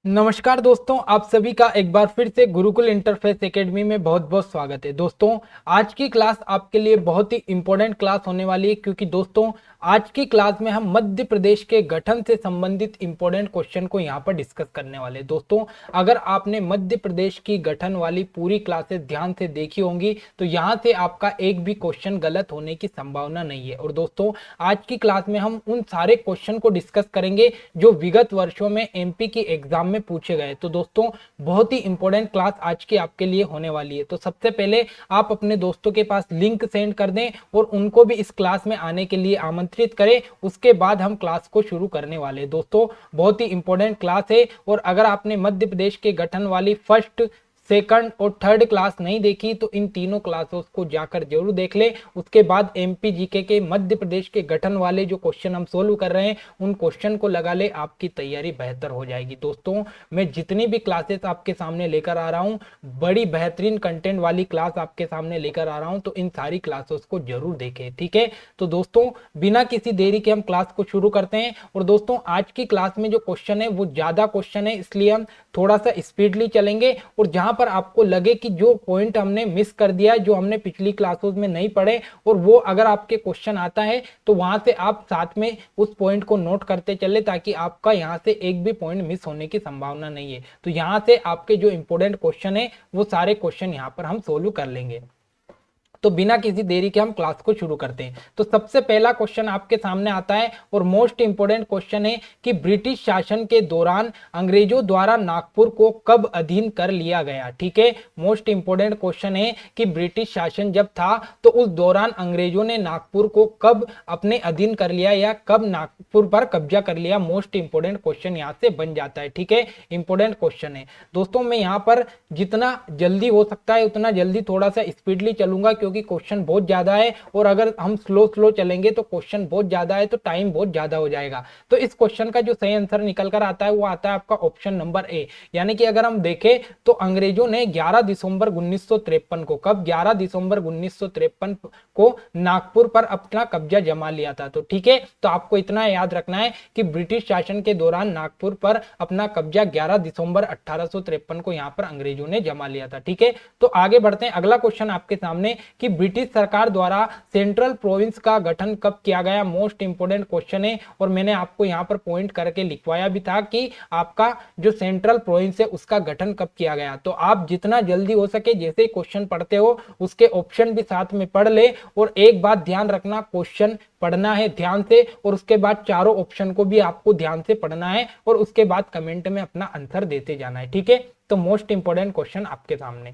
नमस्कार दोस्तों, आप सभी का एक बार फिर से गुरुकुल इंटरफेस एकेडमी में बहुत बहुत स्वागत है। दोस्तों, आज की क्लास आपके लिए बहुत ही इंपॉर्टेंट क्लास होने वाली है, क्योंकि दोस्तों आज की क्लास में हम मध्य प्रदेश के गठन से संबंधित इंपॉर्टेंट क्वेश्चन को यहाँ पर डिस्कस करने वाले हैं। दोस्तों, अगर आपने मध्य प्रदेश की गठन वाली पूरी क्लासेस ध्यान से देखी होंगी तो यहाँ से आपका एक भी क्वेश्चन गलत होने की संभावना नहीं है। और दोस्तों, आज की क्लास में हम उन सारे क्वेश्चन को डिस्कस करेंगे जो विगत वर्षों में एमपी की एग्जाम में पूछे गए। तो दोस्तों, बहुत ही इंपॉर्टेंट क्लास आज की आपके लिए होने वाली है। तो सबसे पहले आप अपने दोस्तों के पास लिंक सेंड कर दें और उनको भी इस क्लास में आने के लिए आमंत्रित करें। उसके बाद हम क्लास को शुरू करने वाले हैं। दोस्तों, बहुत ही इंपॉर्टेंट क्लास है और अगर आपने मध्य प्रदेश के गठन वाली फर्स्ट, सेकंड और थर्ड क्लास नहीं देखी तो इन तीनों क्लासों को जाकर जरूर देख ले। उसके बाद एमपी जीके के मध्य प्रदेश के गठन वाले जो क्वेश्चन हम सोल्व कर रहे हैं उन क्वेश्चन को लगा ले, आपकी तैयारी बेहतर हो जाएगी। दोस्तों, मैं जितनी भी क्लासेस आपके सामने लेकर आ रहा हूं, बड़ी बेहतरीन कंटेंट वाली क्लास आपके सामने लेकर आ रहा हूं, तो इन सारी क्लासों को जरूर देखें। ठीक है, तो दोस्तों बिना किसी देरी के हम क्लास को शुरू करते हैं। और दोस्तों, आज की क्लास में जो क्वेश्चन है वो ज्यादा क्वेश्चन है, इसलिए हम थोड़ा सा स्पीडली चलेंगे। और जहां पर आपको लगे कि जो पॉइंट हमने मिस कर दिया, जो हमने पिछली क्लासों में नहीं पढ़े, और वो अगर आपके क्वेश्चन आता है तो वहां से आप साथ में उस पॉइंट को नोट करते चले, ताकि आपका यहां से एक भी पॉइंट मिस होने की संभावना नहीं है। तो यहां से आपके जो इंपॉर्टेंट क्वेश्चन है वो सारे क्वेश्चन यहां पर हम सोल्व कर लेंगे। तो बिना किसी देरी के हम क्लास को शुरू करते हैं। तो सबसे पहला क्वेश्चन आपके सामने आता है और मोस्ट इंपोर्टेंट क्वेश्चन है कि ब्रिटिश शासन के दौरान अंग्रेजों द्वारा नागपुर को कब अधीन कर लिया गया। ठीक है, मोस्ट इंपोर्टेंट क्वेश्चन है कि ब्रिटिश शासन जब था तो उस दौरान अंग्रेजों ने नागपुर को कब अपने अधीन कर लिया या कब नागपुर पर कब्जा कर लिया। मोस्ट इंपोर्टेंट क्वेश्चन यहां से बन जाता है। ठीक है, इंपोर्टेंट क्वेश्चन है। दोस्तों, मैं यहां पर जितना जल्दी हो सकता है उतना जल्दी थोड़ा सा स्पीडली चलूंगा, क्योंकि क्वेश्चन बहुत ज्यादा है और अगर हम स्लो स्लो चलेंगे तो क्वेश्चन बहुत ज्यादा है तो टाइम बहुत ज्यादा हो जाएगा। तो इस क्वेश्चन का जो सही आंसर निकल कर आता है वो आता है आपका ऑप्शन नंबर ए। यानी कि अगर हम देखें तो अंग्रेजों ने 11 दिसंबर 1953 को, कब, 11 दिसंबर 1953 को नागपुर पर अपना कब्जा जमा लिया था। तो ठीक है, तो आपको इतना याद रखना है कि ब्रिटिश शासन के दौरान नागपुर पर अपना कब्जा 11 दिसंबर 1853 को यहां पर अंग्रेजों ने जमा लिया था। ठीक है, तो आगे बढ़ते हैं। अगला क्वेश्चन आपके सामने कि ब्रिटिश सरकार द्वारा सेंट्रल प्रोविंस का गठन कब किया गया। मोस्ट इंपोर्टेंट क्वेश्चन है और मैंने आपको यहां पर पॉइंट करके लिखवाया भी था कि आपका जो सेंट्रल प्रोविंस है उसका गठन कब किया गया। तो आप जितना जल्दी हो सके जैसे ही क्वेश्चन पढ़ते हो उसके ऑप्शन भी साथ में पढ़ ले। और एक बात ध्यान रखना, क्वेश्चन पढ़ना है ध्यान से और उसके बाद चारों ऑप्शन को भी आपको ध्यान से पढ़ना है और उसके बाद कमेंट में अपना आंसर देते जाना है। ठीक है, तो मोस्ट इंपोर्टेंट क्वेश्चन आपके सामने।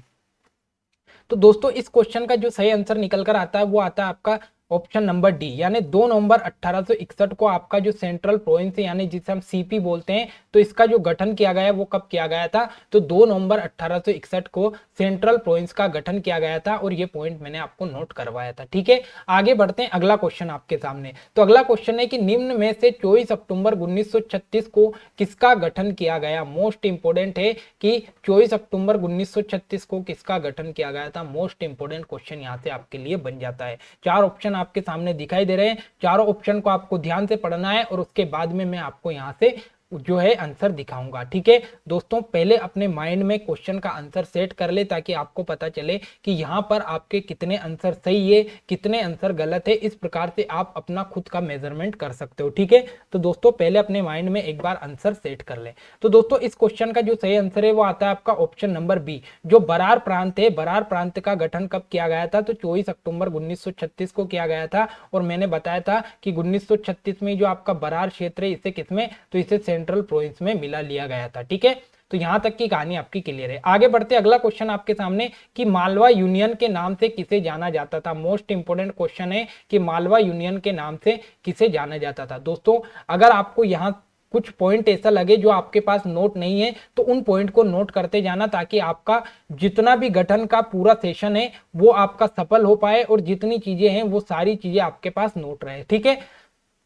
तो दोस्तों, इस क्वेश्चन का जो सही आंसर निकल कर आता है वो आता है आपका ऑप्शन नंबर डी, यानी 2 नवंबर 1861 को आपका जो सेंट्रल प्रोविंस है यानी जिसे हम सीपी बोलते हैं, तो इसका जो गठन किया गया है वो कब किया गया था। तो 2 नवंबर 1861 को सेंट्रल प्रोविंस का गठन किया गया था और ये पॉइंट मैंने आपको नोट करवाया था। ठीक है, आगे बढ़ते हैं। अगला क्वेश्चन आपके सामने, तो अगला क्वेश्चन है कि निम्न में से 24 अक्टूबर 1936 को किसका गठन किया गया। मोस्ट इंपोर्टेंट है कि 24 अक्टूबर 1936 को किसका गठन किया गया था। मोस्ट इंपोर्टेंट क्वेश्चन यहां से आपके लिए बन जाता है। चार ऑप्शन आपके सामने दिखाई दे रहे हैं, चारों ऑप्शन को आपको ध्यान से पढ़ना है और उसके बाद में मैं आपको यहां से जो है आंसर दिखाऊंगा। ठीक है दोस्तों, पहले अपने माइंड में क्वेश्चन का आंसर सेट कर ले ताकि आपको पता चले कि यहां पर आपके कितने आंसर सही है कितने आंसर गलत है। इस प्रकार से आप अपना खुद का मेजरमेंट कर सकते हो। ठीक है, तो दोस्तों पहले अपने माइंड में एक बार आंसर सेट कर ले। तो दोस्तों, इस क्वेश्चन का जो सही आंसर है वो आता है आपका ऑप्शन नंबर बी, जो बरार प्रांत है। बरार प्रांत का गठन कब किया गया था, तो 24 अक्टूबर 1936 को किया गया था। और मैंने बताया था कि 1936 में जो आपका बरार क्षेत्र है इसे किसमें, तो इसे सेंट्रल प्रोविंस में मिला लिया गया था। ठीक है, तो यहां तक की कहानी आपकी क्लियर है। आगे बढ़ते अगला क्वेश्चन आपके सामने कि मालवा यूनियन के नाम से किसे जाना जाता था। मोस्ट इंपोर्टेंट क्वेश्चन है कि मालवा यूनियन के नाम से किसे जाना जाता था। दोस्तों, अगर आपको यहां कुछ पॉइंट ऐसा लगे जो आपके पास नोट नहीं है तो उन पॉइंट को नोट करते जाना, ताकि आपका जितना भी गठन का पूरा सेशन है वो आपका सफल हो पाए और जितनी चीजें हैं वो सारी चीजें आपके पास नोट रहे। ठीक है,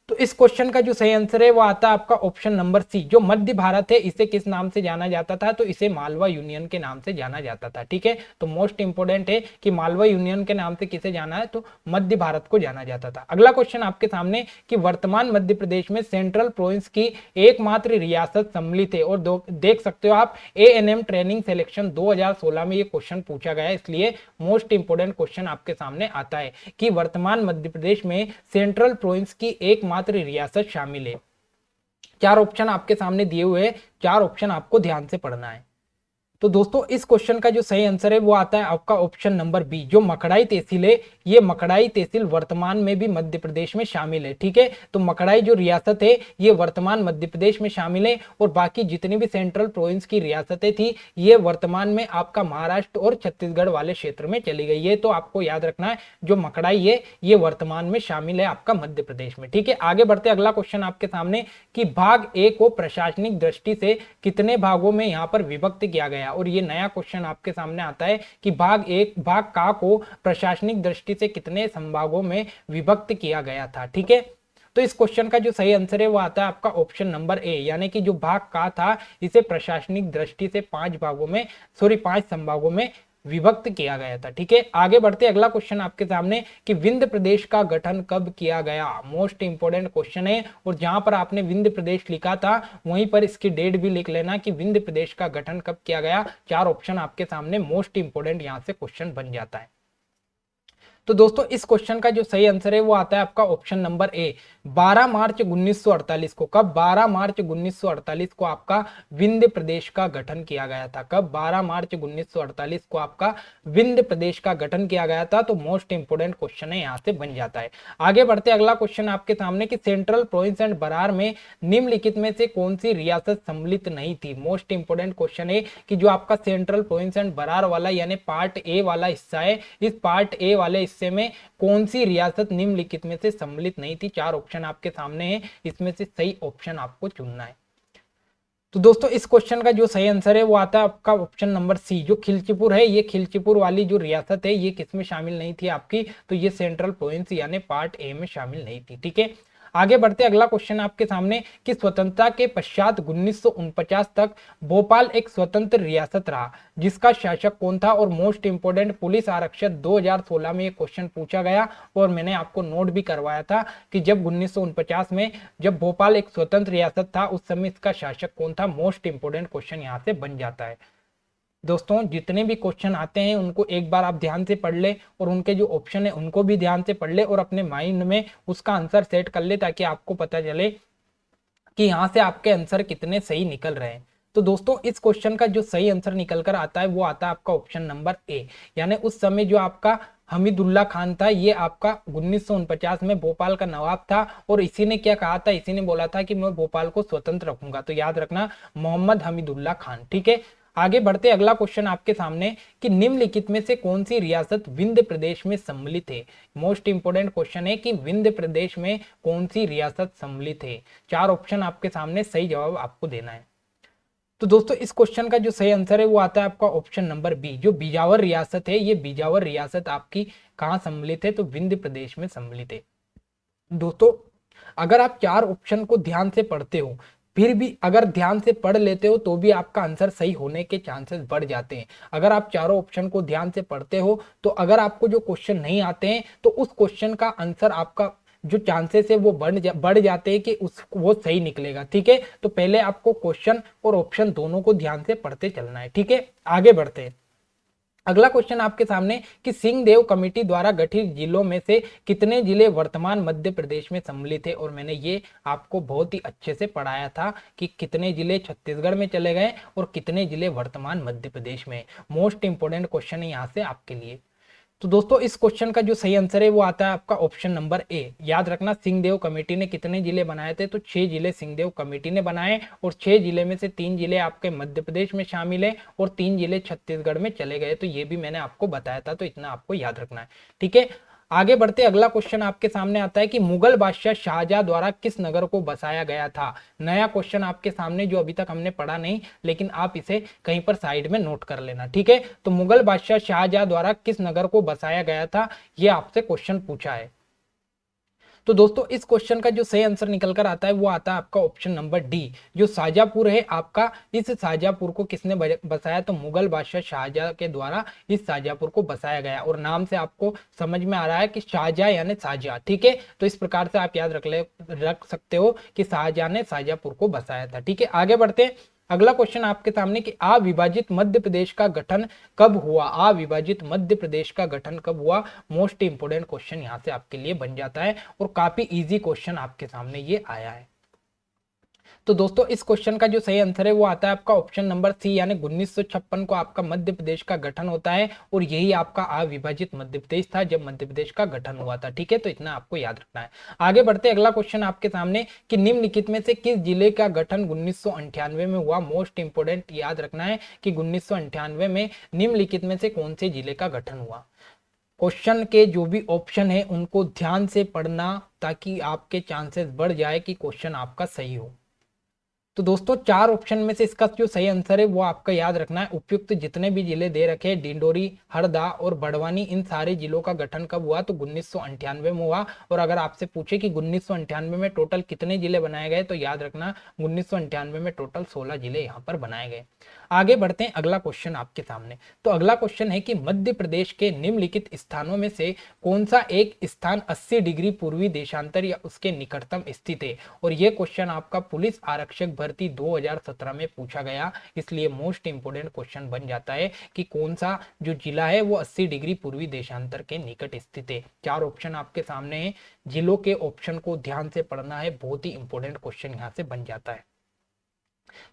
तो इस क्वेश्चन का जो सही आंसर है वो आता है आपका ऑप्शन नंबर सी। जो मध्य भारत है इसे किस नाम से जाना जाता था, तो इसे मालवा यूनियन के नाम से जाना जाता था। ठीक है, तो मोस्ट इंपोर्टेंट है कि मालवा यूनियन के नाम से किसे जाना है, तो मध्य भारत को जाना जाता था। अगला क्वेश्चन आपके सामने कि वर्तमान मध्य प्रदेश में सेंट्रल प्रोविंस की एकमात्र रियासत सम्मिलित है। और देख सकते हो आप एएनएम ट्रेनिंग सिलेक्शन 2016 में ये क्वेश्चन पूछा गया है, इसलिए मोस्ट इंपोर्टेंट क्वेश्चन आपके सामने आता है कि वर्तमान मध्य प्रदेश में सेंट्रल प्रोविंस की एकमात्र रियासत शामिल है। चार ऑप्शन आपके सामने दिए हुए हैं, चार ऑप्शन आपको ध्यान से पढ़ना है। तो दोस्तों इस क्वेश्चन का जो सही आंसर है वो आता है आपका ऑप्शन नंबर बी। जो मकड़ाई तहसील है, ये मकड़ाई तहसील वर्तमान में भी मध्य प्रदेश में शामिल है। ठीक है, तो मकड़ाई जो रियासत है ये वर्तमान मध्य प्रदेश में शामिल है, और बाकी जितनी भी सेंट्रल प्रोविंस की रियासतें थी ये वर्तमान में आपका महाराष्ट्र और छत्तीसगढ़ वाले क्षेत्र में चली गई है। तो आपको याद रखना है जो मकड़ाई है ये वर्तमान में शामिल है आपका मध्य प्रदेश में। ठीक है, आगे बढ़ते अगला क्वेश्चन आपके सामने कि भाग ए को प्रशासनिक दृष्टि से कितने भागों में यहाँ पर विभक्त किया गया। और ये नया क्वेश्चन आपके सामने आता है कि भाग का को प्रशासनिक दृष्टि से कितने संभागों में विभक्त किया गया था। ठीक है, तो इस क्वेश्चन का जो सही आंसर है वो आता है आपका ऑप्शन नंबर ए, यानी कि जो भाग का था इसे प्रशासनिक दृष्टि से पांच संभागों में विभक्त किया गया था। ठीक है, आगे बढ़ते अगला क्वेश्चन आपके सामने कि विंध्य प्रदेश का गठन कब किया गया। मोस्ट इंपोर्टेंट क्वेश्चन है, और जहां पर आपने विंध्य प्रदेश लिखा था वहीं पर इसकी डेट भी लिख लेना कि विंध्य प्रदेश का गठन कब किया गया। चार ऑप्शन आपके सामने मोस्ट इंपोर्टेंट यहां से क्वेश्चन बन जाता है। तो दोस्तों इस क्वेश्चन का जो सही आंसर है वो आता है आपका ऑप्शन नंबर ए, 12 मार्च 1948 को। कब? 12 मार्च 1948 को आपका विंध्य प्रदेश का गठन किया गया था। कब? 12 मार्च 1948 को आपका विंध्य प्रदेश का गठन किया गया था। तो मोस्ट इंपोर्टेंट क्वेश्चन है, यहां से बन जाता है। आगे बढ़ते अगला क्वेश्चन आपके सामने कि सेंट्रल प्रोविंस एंड बरार में निम्नलिखित में से कौन सी रियासत सम्मिलित नहीं थी। मोस्ट इंपोर्टेंट क्वेश्चन है कि जो आपका सेंट्रल प्रोविंस एंड बरार वाला यानी पार्ट ए वाला हिस्सा है, इस पार्ट ए वाले हिस्से में कौन सी रियासत निम्नलिखित में से सम्मिलित नहीं थी। चार ऑप्शन आपके सामने हैं, इसमें से सही ऑप्शन आपको चुनना है। तो दोस्तों इस क्वेश्चन का जो सही आंसर है वो आता है आपका ऑप्शन नंबर सी। जो खिलचीपुर है, ये खिलचीपुर वाली जो रियासत है ये किसमें शामिल नहीं थी आपकी, तो ये सेंट्रल प्रोविंस यानी पार्ट ए में शामिल नहीं थी। ठीक है, आगे बढ़ते अगला क्वेश्चन आपके सामने कि स्वतंत्रता के पश्चात 1949 तक भोपाल एक स्वतंत्र रियासत रहा, जिसका शासक कौन था। और मोस्ट इंपोर्टेंट पुलिस आरक्षक 2016 में ये क्वेश्चन पूछा गया, और मैंने आपको नोट भी करवाया था कि जब 1949 में जब भोपाल एक स्वतंत्र रियासत था उस समय इसका शासक कौन था। मोस्ट इंपोर्टेंट क्वेश्चन यहाँ से बन जाता है। दोस्तों जितने भी क्वेश्चन आते हैं उनको एक बार आप ध्यान से पढ़ ले, और उनके जो ऑप्शन है उनको भी ध्यान से पढ़ ले, और अपने माइंड में उसका आंसर सेट कर ले, ताकि आपको पता चले कि यहाँ से आपके आंसर कितने सही निकल रहे हैं। तो दोस्तों इस क्वेश्चन का जो सही आंसर निकल कर आता है वो आता है आपका ऑप्शन नंबर ए, यानी उस समय जो आपका हमीदुल्ला खान था ये आपका 1949 में भोपाल का नवाब था, और इसी ने क्या कहा था, इसी ने बोला था कि मैं भोपाल को स्वतंत्र रखूंगा। तो याद रखना मोहम्मद हमीदुल्ला खान। ठीक है, आगे बढ़ते अगला क्वेश्चन आपके सामने कि निम्नलिखित में से कौन सी रियासत विंध्य प्रदेश में सम्मिलित है। मोस्ट इंपोर्टेंट क्वेश्चन है कि विंध्य प्रदेश में कौन सी रियासत सम्मिलित है। चार ऑप्शन आपके सामने, सही जवाब आपको देना है। तो दोस्तों इस क्वेश्चन का जो सही आंसर है वो आता है आपका ऑप्शन नंबर बी। जो बीजावर रियासत है, ये बीजावर रियासत आपकी कहाँ सम्मिलित है, तो विंध्य प्रदेश में सम्मिलित है। दोस्तों अगर आप चार ऑप्शन को ध्यान से पढ़ते हो, फिर भी अगर ध्यान से पढ़ लेते हो तो भी आपका आंसर सही होने के चांसेस बढ़ जाते हैं। अगर आप चारों ऑप्शन को ध्यान से पढ़ते हो तो अगर आपको जो क्वेश्चन नहीं आते हैं तो उस क्वेश्चन का आंसर आपका जो चांसेस है वो बढ़ जाते हैं कि वो सही निकलेगा। ठीक है, तो पहले आपको क्वेश्चन और ऑप्शन दोनों को ध्यान से पढ़ते चलना है। ठीक है, आगे बढ़ते हैं। अगला क्वेश्चन आपके सामने कि सिंहदेव कमेटी द्वारा गठित जिलों में से कितने जिले वर्तमान मध्य प्रदेश में सम्मिलित है। और मैंने ये आपको बहुत ही अच्छे से पढ़ाया था कि कितने जिले छत्तीसगढ़ में चले गए और कितने जिले वर्तमान मध्य प्रदेश में। मोस्ट इंपोर्टेंट क्वेश्चन है यहाँ से आपके लिए। तो दोस्तों इस क्वेश्चन का जो सही आंसर है वो आता है आपका ऑप्शन नंबर ए। याद रखना सिंहदेव कमेटी ने कितने जिले बनाए थे, तो 6 जिले सिंहदेव कमेटी ने बनाए, और 6 जिले में से 3 जिले आपके मध्य प्रदेश में शामिल है और 3 जिले छत्तीसगढ़ में चले गए। तो ये भी मैंने आपको बताया था, तो इतना आपको याद रखना है। ठीक है, आगे बढ़ते अगला क्वेश्चन आपके सामने आता है कि मुगल बादशाह शाहजहां द्वारा किस नगर को बसाया गया था। नया क्वेश्चन आपके सामने जो अभी तक हमने पढ़ा नहीं, लेकिन आप इसे कहीं पर साइड में नोट कर लेना। ठीक है, तो मुगल बादशाह शाहजहां द्वारा किस नगर को बसाया गया था, यह आपसे क्वेश्चन पूछा है। तो दोस्तों इस क्वेश्चन का जो सही आंसर निकल कर आता है वो आता है आपका ऑप्शन नंबर डी, जो शाहजहांपुर है आपका। इस शाहजहांपुर को किसने बसाया, तो मुगल बादशाह शाहजहां के द्वारा इस शाहजहांपुर को बसाया गया। और नाम से आपको समझ में आ रहा है कि शाहजहां यानी शाहजहां, ठीक है। तो इस प्रकार से आप याद रख सकते हो कि शाहजहां ने शाहजहांपुर को बसाया था, ठीक है। आगे बढ़ते हैं, अगला क्वेश्चन आपके सामने कि अविभाजित मध्य प्रदेश का गठन कब हुआ। अविभाजित मध्य प्रदेश का गठन कब हुआ, मोस्ट इंपोर्टेंट क्वेश्चन यहां से आपके लिए बन जाता है और काफी इजी क्वेश्चन आपके सामने ये आया है। तो दोस्तों इस क्वेश्चन का जो सही आंसर है वो आता है आपका ऑप्शन नंबर सी, यानी 1956 को आपका मध्य प्रदेश का गठन होता है और यही आपका अविभाजित मध्य प्रदेश था जब मध्य प्रदेश का गठन हुआ था, ठीक है। तो इतना आपको याद रखना है। आगे बढ़ते अगला क्वेश्चन आपके सामने कि निम्नलिखित में से किस जिले का गठन 1998 में हुआ। मोस्ट इंपोर्टेंट याद रखना है कि 1998 में निम्नलिखित में से कौन से जिले का गठन हुआ। क्वेश्चन के जो भी ऑप्शन है उनको ध्यान से पढ़ना ताकि आपके चांसेस बढ़ जाए कि क्वेश्चन आपका सही हो। तो दोस्तों चार ऑप्शन में से इसका जो सही आंसर है वो आपका याद रखना है। उपयुक्त जितने भी जिले दे रखे हैं, डिंडोरी, हरदा और बड़वानी, इन सारे जिलों का गठन कब हुआ, तो 1998 में हुआ। और अगर आपसे पूछे कि 1998 में टोटल कितने जिले बनाए गए, तो याद रखना 1998 में टोटल 16 जिले यहाँ पर बनाए गए। आगे बढ़ते हैं, अगला क्वेश्चन आपके सामने। तो अगला क्वेश्चन है कि मध्य प्रदेश के निम्नलिखित स्थानों में से कौन सा एक स्थान 80 डिग्री पूर्वी देशांतर या उसके निकटतम स्थित है। और यह क्वेश्चन आपका पुलिस आरक्षक भर्ती 2017 में पूछा गया, इसलिए मोस्ट इंपोर्टेंट क्वेश्चन बन जाता है कि कौन सा जो जिला है वो 80 डिग्री पूर्वी देशांतर के निकट स्थित है। चार ऑप्शन आपके सामने है, जिलों के ऑप्शन को ध्यान से पढ़ना है, बहुत ही इंपोर्टेंट क्वेश्चन यहां से बन जाता है।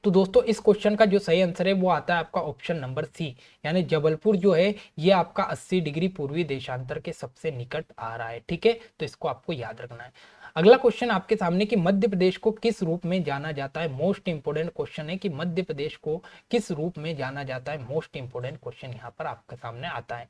तो दोस्तों इस क्वेश्चन का जो सही आंसर है वो आता है आपका ऑप्शन नंबर सी, यानी जबलपुर जो है ये आपका 80 डिग्री पूर्वी देशांतर के सबसे निकट आ रहा है, ठीक है। तो इसको आपको याद रखना है। अगला क्वेश्चन आपके सामने कि मध्य प्रदेश को किस रूप में जाना जाता है। मोस्ट इंपोर्टेंट क्वेश्चन है कि मध्य प्रदेश को किस रूप में जाना जाता है। मोस्ट इंपोर्टेंट क्वेश्चन यहाँ पर आपके सामने आता है।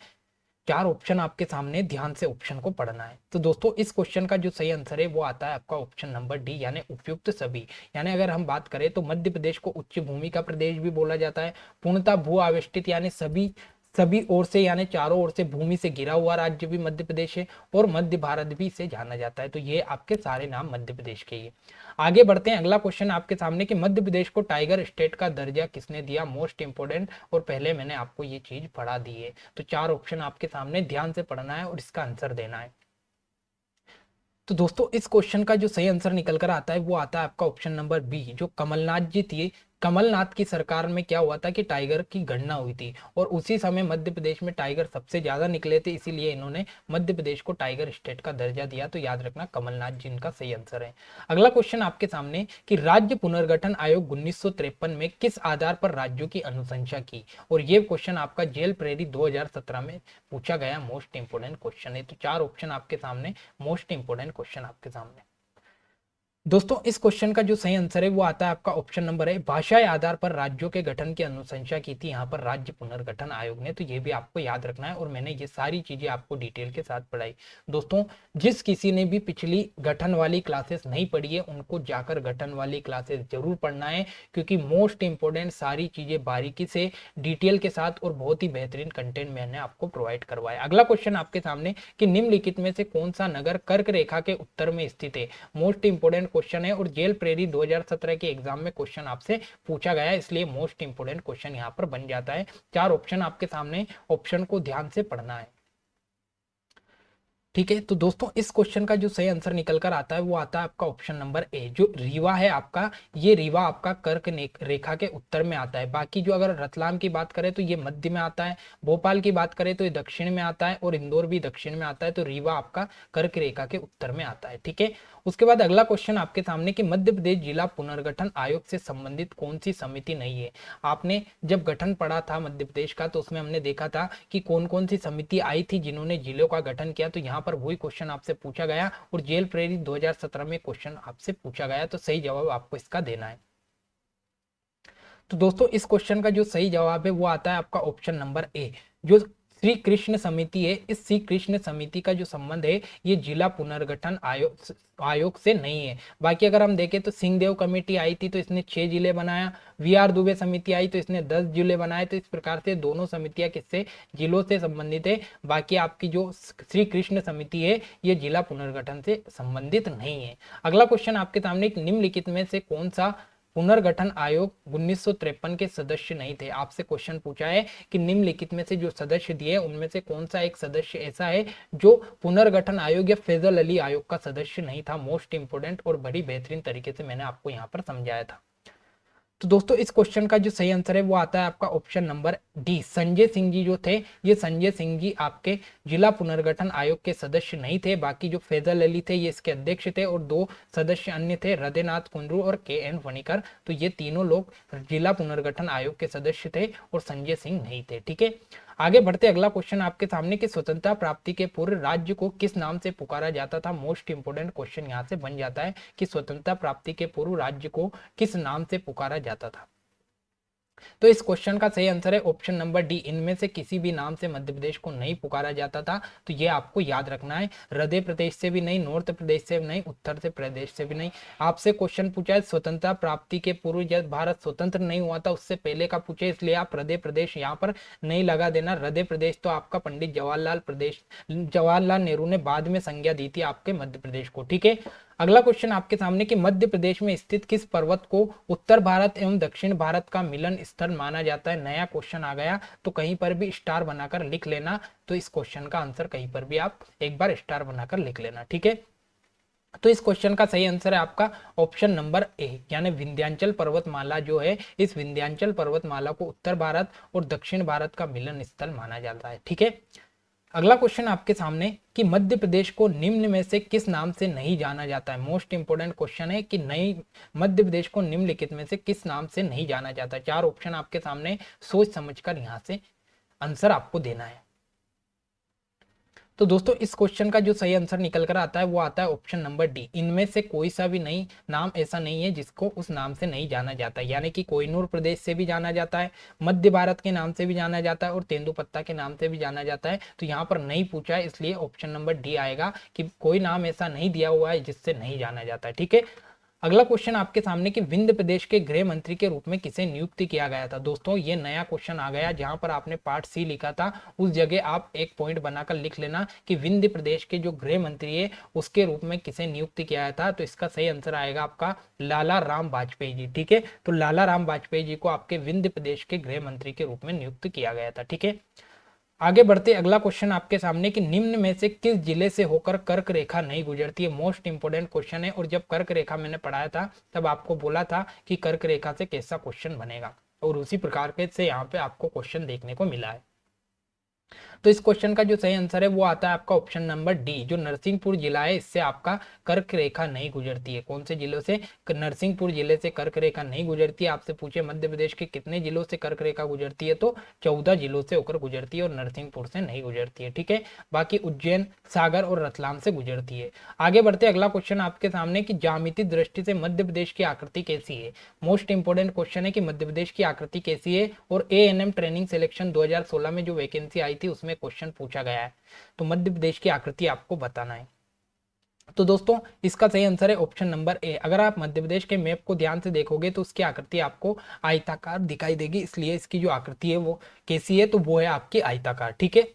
चार ऑप्शन आपके सामने, ध्यान से ऑप्शन को पढ़ना है। तो दोस्तों इस क्वेश्चन का जो सही आंसर है वो आता है आपका ऑप्शन नंबर डी, यानी उपयुक्त सभी। यानी अगर हम बात करें तो मध्य प्रदेश को उच्च भूमि का प्रदेश भी बोला जाता है, पूर्णतः भू आवेष्टित यानी सभी ओर से यानी चारों ओर से भूमि से घिरा हुआ राज्य भी मध्य प्रदेश है, और मध्य भारत भी इसे जाना जाता है। तो ये आपके सारे नाम मध्य प्रदेश के ही। आगे बढ़ते हैं, अगला क्वेश्चन आपके सामने कि मध्य प्रदेश को टाइगर स्टेट का दर्जा किसने दिया। मोस्ट इंपोर्टेंट, और पहले मैंने आपको ये चीज पढ़ा दी है। तो चार ऑप्शन आपके सामने, ध्यान से पढ़ना है और इसका आंसर देना है। तो दोस्तों इस क्वेश्चन का जो सही आंसर निकल कर आता है वो आता है आपका ऑप्शन नंबर बी, जो कमलनाथ जी थी। कमलनाथ की सरकार में क्या हुआ था कि टाइगर की गणना हुई थी, और उसी समय मध्य प्रदेश में टाइगर सबसे ज्यादा निकले थे, इसीलिए इन्होंने मध्य प्रदेश को टाइगर स्टेट का दर्जा दिया। तो याद रखना कमलनाथ जी इनका सही आंसर है। अगला क्वेश्चन आपके सामने कि राज्य पुनर्गठन आयोग 1953 में किस आधार पर राज्यों की अनुशंसा की। और ये क्वेश्चन आपका जेल प्रेरी 2017 में पूछा गया मोस्ट इंपोर्टेंट क्वेश्चन है। तो चार ऑप्शन आपके सामने, मोस्ट इंपोर्टेंट क्वेश्चन आपके सामने। दोस्तों इस क्वेश्चन का जो सही आंसर है वो आता है आपका ऑप्शन नंबर है, भाषाई आधार पर राज्यों के गठन की अनुशंसा की थी यहाँ पर राज्य पुनर्गठन आयोग ने। तो ये भी आपको याद रखना है, और मैंने ये सारी चीजें आपको डिटेल के साथ पढ़ाई। दोस्तों जिस किसी ने भी पिछली गठन वाली क्लासेस नहीं पढ़ी है उनको जाकर गठन वाली क्लासेस जरूर पढ़ना है, क्योंकि मोस्ट इंपोर्टेंट सारी चीजें बारीकी से डिटेल के साथ और बहुत ही बेहतरीन कंटेंट मैंने आपको प्रोवाइड करवाया। अगला क्वेश्चन आपके सामने कि निम्नलिखित में से कौन सा नगर कर्क रेखा के उत्तर में स्थित है। मोस्ट इंपोर्टेंट क्वेश्चन है, और जेल प्रेरी 2017 के एग्जाम में क्वेश्चन आपसे पूछा गया है, इसलिए मोस्ट इंपोर्टेंट क्वेश्चन यहां पर बन जाता है। चार ऑप्शन आपके सामने, ऑप्शन को ध्यान से पढ़ना है, ठीक है। तो दोस्तों इस क्वेश्चन का जो सही आंसर निकल कर आता है वो आता है आपका ऑप्शन नंबर ए, जो रीवा है आपका, ये रीवा आपका कर्क रेखा के उत्तर में आता है। बाकी जो अगर रतलाम की बात करें तो ये मध्य में आता है, भोपाल की बात करें तो ये दक्षिण में आता है, और इंदौर भी दक्षिण में आता है। तो रीवा आपका कर्क रेखा के उत्तर में आता है, ठीक है। उसके बाद अगला क्वेश्चन आपके सामने कि मध्य प्रदेश जिला पुनर्गठन आयोग से संबंधित कौन सी समिति नहीं है। आपने जब गठन पढ़ा था मध्य प्रदेश का तो उसमें हमने देखा था कि कौन कौन सी समिति आई थी जिन्होंने जिलों का गठन किया। तो यहाँ पर वही क्वेश्चन आपसे पूछा गया, और जेल प्रेरित 2017 में क्वेश्चन आपसे पूछा गया। तो सही जवाब आपको इसका देना है। तो दोस्तों इस क्वेश्चन का जो सही जवाब है वो आता है आपका ऑप्शन नंबर ए, जो श्री कृष्ण समिति है, इस श्री कृष्ण समिति का जो संबंध है ये जिला पुनर्गठन आयोग से नहीं है। बाकी अगर हम देखें तो सिंहदेव कमेटी आई थी तो इसने 6 जिले बनाया, वी.आर. दुबे समिति आई तो इसने 10 जिले बनाए। तो इस प्रकार से दोनों समितियां किससे, जिलों से संबंधित है। बाकी आपकी जो श्री कृष्ण समिति है ये जिला पुनर्गठन से संबंधित नहीं है। अगला क्वेश्चन आपके सामने, एक निम्नलिखित में से कौन सा पुनर्गठन आयोग 1953 के सदस्य नहीं थे। आपसे क्वेश्चन पूछा है कि निम्नलिखित में से जो सदस्य दिए उनमें से कौन सा एक सदस्य ऐसा है जो पुनर्गठन आयोग या फैजल अली आयोग का सदस्य नहीं था। मोस्ट इंपोर्टेंट और बड़ी बेहतरीन तरीके से मैंने आपको यहाँ पर समझाया था। तो दोस्तों इस क्वेश्चन का जो सही आंसर है वो आता है आपका option number D, Sanjay Singh ji जो थे, ये संजय सिंह जी आपके जिला पुनर्गठन आयोग के सदस्य नहीं थे। बाकी जो फैजल अली थे ये इसके अध्यक्ष थे और 2 सदस्य अन्य थे, हृदयनाथ कुंडरू और के.एन. वणिकर। तो ये तीनों लोग जिला पुनर्गठन आयोग के सदस्य थे और संजय सिंह नहीं थे। ठीक है, आगे बढ़ते अगला क्वेश्चन आपके सामने कि स्वतंत्रता प्राप्ति के पूर्व राज्य को किस नाम से पुकारा जाता था। मोस्ट इंपोर्टेंट क्वेश्चन यहाँ से बन जाता है कि स्वतंत्रता प्राप्ति के पूर्व राज्य को किस नाम से पुकारा जाता था। तो इस क्वेश्चन का सही आंसर है ऑप्शन नंबर डी, इनमें से किसी भी नाम से मध्य प्रदेश को नहीं पुकारा जाता था। तो ये आपको याद रखना है, हृदय प्रदेश से भी नहीं, नॉर्थ प्रदेश से भी नहीं, उत्तर से प्रदेश से भी नहीं। आपसे क्वेश्चन पूछा है स्वतंत्रता प्राप्ति के पूर्व जब भारत स्वतंत्र नहीं हुआ था उससे पहले का पूछे, इसलिए आप हृदय प्रदेश यहाँ पर नहीं लगा देना। हृदय प्रदेश तो आपका पंडित जवाहरलाल नेहरू ने बाद में संज्ञा दी थी आपके मध्य प्रदेश को। ठीक है, अगला क्वेश्चन आपके सामने कि मध्य प्रदेश में स्थित किस पर्वत को उत्तर भारत एवं दक्षिण भारत का मिलन स्थल माना जाता है। नया क्वेश्चन आ गया तो कहीं पर भी स्टार बनाकर लिख लेना। तो इस क्वेश्चन का आंसर कहीं पर भी आप एक बार स्टार बनाकर लिख लेना। ठीक है, तो इस क्वेश्चन का सही आंसर है आपका ऑप्शन नंबर ए, यानी विंध्याचल पर्वतमाला जो है, इस विंध्याचल पर्वतमाला को उत्तर भारत और दक्षिण भारत का मिलन स्थल माना जाता है। ठीक है, अगला क्वेश्चन आपके सामने कि मध्य प्रदेश को निम्न में से किस नाम से नहीं जाना जाता है। मोस्ट इंपोर्टेंट क्वेश्चन है कि नहीं, मध्य प्रदेश को निम्नलिखित में से किस नाम से नहीं जाना जाता। 4 ऑप्शन आपके सामने, सोच समझकर यहां से आंसर आपको देना है। तो दोस्तों इस क्वेश्चन का जो सही आंसर निकल कर आता है वो आता है ऑप्शन नंबर डी, इनमें से कोई सा भी नहीं नाम ऐसा नहीं है जिसको उस नाम से नहीं जाना जाता। यानी कि कोहिनूर प्रदेश से भी जाना जाता है, मध्य भारत के नाम से भी जाना जाता है और तेंदुपत्ता के नाम से भी जाना जाता है। तो यहाँ पर नहीं पूछा है, इसलिए ऑप्शन नंबर डी आएगा कि कोई नाम ऐसा नहीं दिया हुआ है जिससे नहीं जाना जाता है। ठीक है, अगला क्वेश्चन आपके सामने कि विंध्य प्रदेश के गृह मंत्री के रूप में किसे नियुक्त किया गया था। दोस्तों ये नया क्वेश्चन आ गया, जहां पर आपने पार्ट सी लिखा था उस जगह आप एक पॉइंट बनाकर लिख लेना कि विंध्य प्रदेश के जो गृह मंत्री है उसके रूप में किसे नियुक्त किया गया था। तो इसका सही आंसर आएगा आपका लाला राम वाजपेयी जी। ठीक है, तो लाला राम वाजपेयी जी को आपके विंध्य प्रदेश के गृह मंत्री के रूप में नियुक्त किया गया था। ठीक है, आगे बढ़ते अगला क्वेश्चन आपके सामने कि निम्न में से किस जिले से होकर कर्क रेखा नहीं गुजरती है। मोस्ट इंपोर्टेंट क्वेश्चन है, और जब कर्क रेखा मैंने पढ़ाया था तब आपको बोला था कि कर्क रेखा से कैसा क्वेश्चन बनेगा, और उसी प्रकार के से यहाँ पे आपको क्वेश्चन देखने को मिला है। तो इस क्वेश्चन का जो सही आंसर है वो आता है आपका ऑप्शन नंबर डी, जो नरसिंहपुर जिला है इससे आपका कर्क रेखा नहीं गुजरती है। कौन से जिलों से, नरसिंहपुर जिले से कर्क रेखा नहीं गुजरती है। आपसे पूछे मध्य प्रदेश के कितने जिलों से कर्क रेखा गुजरती है, तो 14 जिलों से होकर गुजरती है और नरसिंहपुर से नहीं गुजरती है। ठीक है, बाकी उज्जैन, सागर और रतलाम से गुजरती है। आगे बढ़ते अगला क्वेश्चन आपके सामने कि ज्यामितीय दृष्टि से मध्य प्रदेश की आकृति कैसी है। मोस्ट इंपोर्टेंट क्वेश्चन है कि मध्य प्रदेश की आकृति कैसी है, और एएनएम ट्रेनिंग सिलेक्शन 2016 में जो वैकेंसी आई थी उसमें क्वेश्चन पूछा गया है। तो मध्य प्रदेश की आकृति आपको बताना है। तो दोस्तों इसका सही आंसर है ऑप्शन नंबर ए। अगर आप मध्य प्रदेश के मैप को ध्यान से देखोगे तो उसकी आकृति आपको आयताकार दिखाई देगी, इसलिए इसकी जो आकृति है वो कैसी है, तो वो है आपकी आयताकार। ठीक है,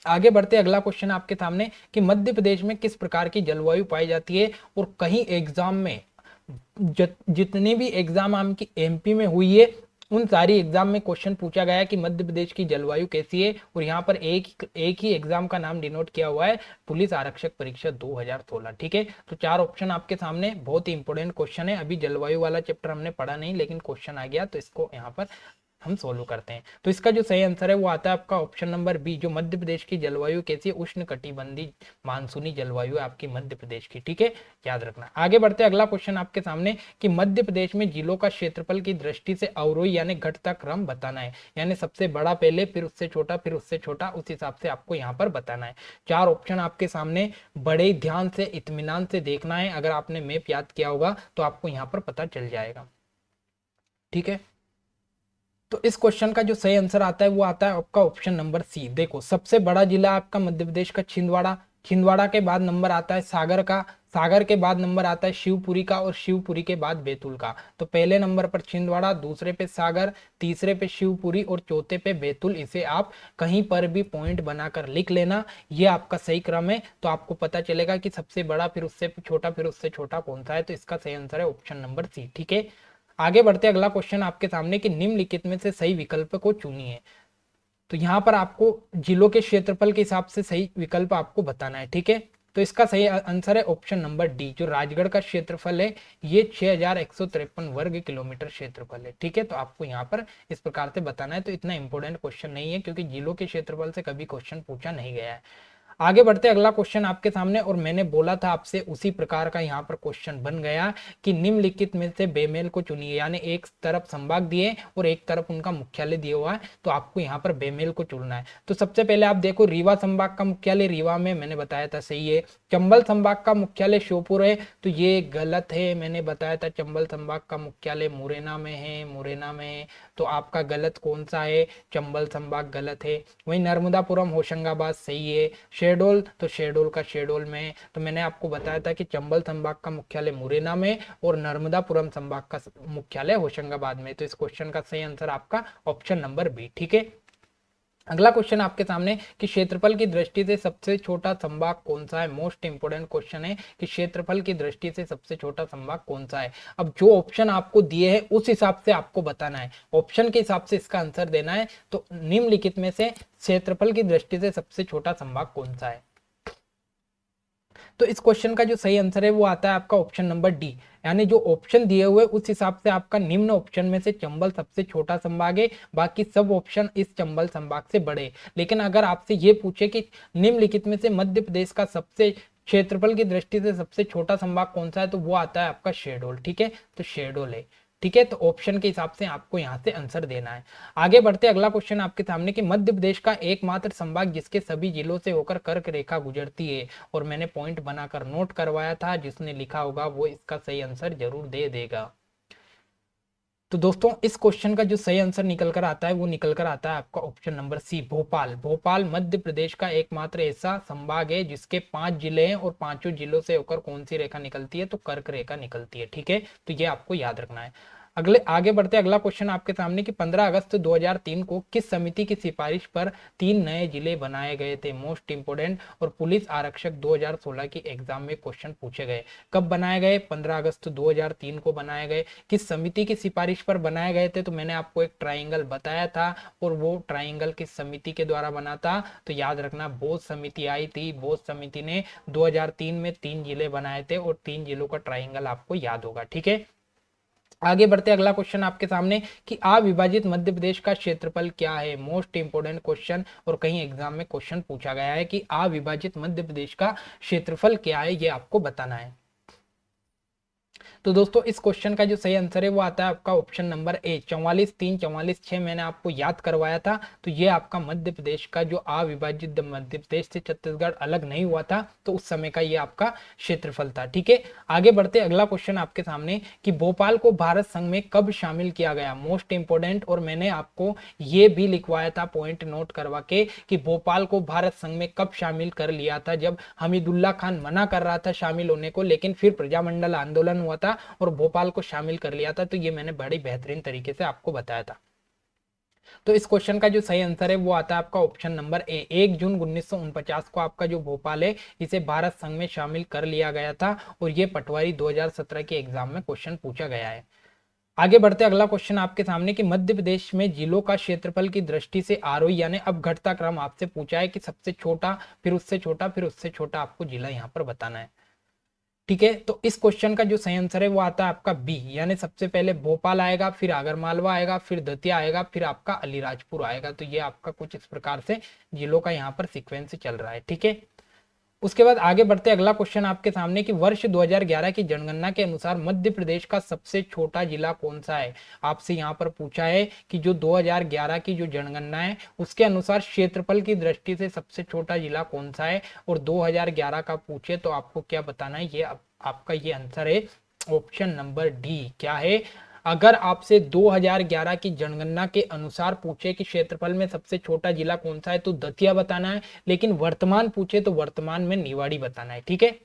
आगे बढ़ते अगला क्वेश्चन आपके सामने कि मध्य प्रदेश में किस प्रकार की जलवायु पाई जाती है। और कहीं एग्जाम में जितने भी एग्जाम आपकी एमपी में हुई है उन सारी एग्जाम में क्वेश्चन पूछा गया है कि मध्य प्रदेश की जलवायु कैसी है। और यहाँ पर एक ही एग्जाम का नाम डिनोट किया हुआ है, पुलिस आरक्षक परीक्षा 2016। ठीक है, तो 4 ऑप्शन आपके सामने, बहुत ही इंपॉर्टेंट क्वेश्चन है। अभी जलवायु वाला चैप्टर हमने पढ़ा नहीं लेकिन क्वेश्चन आ गया तो इसको यहाँ पर हम सोल्व करते हैं। तो इसका जो सही आंसर है वो आता है आपका ऑप्शन नंबर बी, जो मध्य प्रदेश की जलवायु कैसी है, उष्ण कटिबंधीय मानसूनी जलवायु है आपकी मध्य प्रदेश की। ठीक है, याद रखना। आगे बढ़ते अगला क्वेश्चन आपके सामने कि मध्य प्रदेश में जिलों का क्षेत्रफल की दृष्टि से अवरोही यानी घटता क्रम बताना है। यानी सबसे बड़ा पहले, फिर उससे छोटा, फिर उससे छोटा, उस हिसाब से आपको यहाँ पर बताना है। 4 ऑप्शन आपके सामने, बड़े ध्यान से इत्मीनान से देखना है। अगर आपने मैप याद किया होगा तो आपको यहाँ पर पता चल जाएगा। ठीक है, तो इस क्वेश्चन का जो सही आंसर आता है वो आता है आपका ऑप्शन नंबर सी। देखो सबसे बड़ा जिला आपका मध्य प्रदेश का छिंदवाड़ा, छिंदवाड़ा के बाद नंबर आता है सागर का, सागर के बाद नंबर आता है शिवपुरी का, और शिवपुरी के बाद बैतूल का। तो पहले नंबर पर छिंदवाड़ा, दूसरे पे सागर, तीसरे पे शिवपुरी और चौथे पे बैतूल। इसे आप कहीं पर भी पॉइंट बनाकर लिख लेना, ये आपका सही क्रम है। तो आपको पता चलेगा कि सबसे बड़ा फिर उससे छोटा फिर उससे छोटा कौन सा है। तो इसका सही आंसर है ऑप्शन नंबर सी। ठीक है, आगे बढ़ते अगला क्वेश्चन आपके सामने कि निम्नलिखित में से सही विकल्प को चुनिए। तो यहाँ पर आपको जिलों के क्षेत्रफल के हिसाब से सही विकल्प आपको बताना है। ठीक है, तो इसका सही आंसर है ऑप्शन नंबर डी। जो राजगढ़ का क्षेत्रफल है ये 6153 वर्ग किलोमीटर क्षेत्रफल है। ठीक है, तो आपको यहाँ पर इस प्रकार से बताना है। तो इतना इंपॉर्टेंट क्वेश्चन नहीं है क्योंकि जिलों के क्षेत्रफल से कभी क्वेश्चन पूछा नहीं गया है। आगे बढ़ते अगला क्वेश्चन आपके सामने, और मैंने बोला था आपसे उसी प्रकार का यहाँ पर क्वेश्चन बन गया कि निम्नलिखित में से बेमेल को चुनिए। यानी एक तरफ संभाग दिए और एक तरफ उनका मुख्यालय दिया हुआ है, तो आपको यहाँ पर बेमेल को चुनना है। तो सबसे पहले आप देखो रीवा संभाग का मुख्यालय रीवा में, मैंने बताया था सही है। चंबल संभाग का मुख्यालय श्योपुर है, तो ये गलत है। मैंने बताया था चंबल संभाग का मुख्यालय मुरैना में है, मुरैना में है। तो आपका गलत कौन सा है, चंबल संभाग गलत है। वहीं नर्मदापुरम होशंगाबाद सही है। शेहडोल, तो शेहडोल का शेहडोल में, तो मैंने आपको बताया था कि चंबल संभाग का मुख्यालय मुरैना में और नर्मदापुरम संभाग का मुख्यालय होशंगाबाद में। तो इस क्वेश्चन का सही आंसर आपका ऑप्शन नंबर बी। ठीक है, अगला क्वेश्चन आपके सामने कि क्षेत्रफल की दृष्टि से सबसे छोटा संभाग कौन सा है। मोस्ट इंपोर्टेंट क्वेश्चन है कि क्षेत्रफल की दृष्टि से सबसे छोटा संभाग कौन सा है। अब जो ऑप्शन आपको दिए हैं उस हिसाब से आपको बताना है, ऑप्शन के हिसाब से इसका आंसर देना है। तो निम्नलिखित में से क्षेत्रफल की दृष्टि से सबसे छोटा संभाग कौन सा है। तो इस क्वेश्चन का जो सही आंसर है वो आता है आपका ऑप्शन नंबर डी। यानी जो ऑप्शन दिए हुए उस हिसाब से आपका निम्न ऑप्शन में से चंबल सबसे छोटा संभाग है, बाकी सब ऑप्शन इस चंबल संभाग से बड़े। लेकिन अगर आपसे ये पूछे कि निम्नलिखित में से मध्य प्रदेश का सबसे क्षेत्रफल की दृष्टि से सबसे छोटा संभाग कौन सा है, तो वो आता है आपका शेहडोल। ठीक है, तो शेहडोल है। ठीक है, तो ऑप्शन के हिसाब से आपको यहाँ से आंसर देना है। आगे बढ़ते अगला क्वेश्चन आपके सामने कि मध्य प्रदेश का एकमात्र संभाग जिसके सभी जिलों से होकर कर्क रेखा गुजरती है, और मैंने पॉइंट बनाकर नोट करवाया था, जिसने लिखा होगा वो इसका सही आंसर जरूर दे देगा। तो दोस्तों इस क्वेश्चन का जो सही आंसर निकल कर आता है वो निकल कर आता है आपका option number C, Bhopal. Bhopal Madhya Pradesh का एकमात्र ऐसा संभाग है जिसके 5 जिले हैं और पांचों जिलों से होकर कौन सी रेखा निकलती है, तो कर्क रेखा निकलती है। ठीक है, तो ये आपको याद रखना है। अगले आगे बढ़ते अगला क्वेश्चन आपके सामने कि 15 अगस्त 2003 को किस समिति की सिफारिश पर 3 नए जिले बनाए गए थे। मोस्ट इंपोर्टेंट, और पुलिस आरक्षक 2016 की एग्जाम में क्वेश्चन पूछे गए। कब बनाए गए, 15 अगस्त 2003 को बनाए गए। किस समिति की सिफारिश पर बनाए गए थे, तो मैंने आपको एक ट्राइंगल बताया था, और वो ट्राइंगल किस समिति के द्वारा बना था, तो याद रखना बोस समिति आई थी। बोस समिति ने 2003 में 3 जिले बनाए थे, और 3 जिलों का ट्राइंगल आपको याद होगा। ठीक है, आगे बढ़ते अगला क्वेश्चन आपके सामने कि अविभाजित मध्य प्रदेश का क्षेत्रफल क्या है। मोस्ट इंपोर्टेंट क्वेश्चन, और कहीं एग्जाम में क्वेश्चन पूछा गया है कि अविभाजित मध्य प्रदेश का क्षेत्रफल क्या है, ये आपको बताना है। तो दोस्तों इस क्वेश्चन का जो सही आंसर है वो आता है आपका ऑप्शन नंबर ए, 44 3 44 6 मैंने आपको याद करवाया था। तो ये आपका मध्य प्रदेश का जो अविभाजित मध्य प्रदेश से छत्तीसगढ़ अलग नहीं हुआ था, तो उस समय का ये आपका क्षेत्रफल था। ठीक है, आगे बढ़ते अगला क्वेश्चन आपके सामने कि भोपाल को भारत संघ में कब शामिल किया गया। मोस्ट इंपोर्टेंट, और मैंने आपको ये भी लिखवाया था पॉइंट नोट करवा के कि भोपाल को भारत संघ में कब शामिल कर लिया था। जब हमीदुल्ला खान मना कर रहा था शामिल होने को, लेकिन फिर प्रजामंडल आंदोलन हुआ था और भोपाल को शामिल कर लिया था। तो ये मैंने बड़ी बेहतरीन तरीके से आपको बताया था। तो इस क्वेश्चन का जो सही आंसर है वो आता है आपका ऑप्शन नंबर ए, 1 जून 1949 को आपका जो भोपाल है इसे भारत संघ में शामिल कर लिया गया था, और ये पटवारी 2017 के एग्जाम में क्वेश्चन पूछा गया है। आगे बढ़ते अगला क्वेश्चन आपके सामने कि मध्य प्रदेश में जिलों का क्षेत्रफल की दृष्टि से आरोही यानी अब घटता क्रम आपसे पूछा है कि सबसे छोटा फिर उससे छोटा फिर उससे छोटा आपको जिला यहाँ पर बताना है। ठीक है, तो इस क्वेश्चन का जो सही आंसर है वो आता है आपका बी, यानी सबसे पहले भोपाल आएगा, फिर आगरमालवा आएगा, फिर दतिया आएगा, फिर आपका अलीराजपुर आएगा। तो ये आपका कुछ इस प्रकार से जिलों का यहाँ पर सीक्वेंस चल रहा है। ठीक है, उसके बाद आगे बढ़ते अगला क्वेश्चन आपके सामने कि वर्ष 2011 की जनगणना के अनुसार मध्य प्रदेश का सबसे छोटा जिला कौन सा है। आपसे यहाँ पर पूछा है कि जो 2011 की जो जनगणना है उसके अनुसार क्षेत्रफल की दृष्टि से सबसे छोटा जिला कौन सा है, और 2011 का पूछे तो आपको क्या बताना है। ये आपका ये आंसर है ऑप्शन नंबर डी, क्या है, अगर आपसे 2011 की जनगणना के अनुसार पूछे कि क्षेत्रफल में सबसे छोटा जिला कौन सा है तो दतिया बताना है, लेकिन वर्तमान पूछे तो वर्तमान में निवाड़ी बताना है। ठीक है,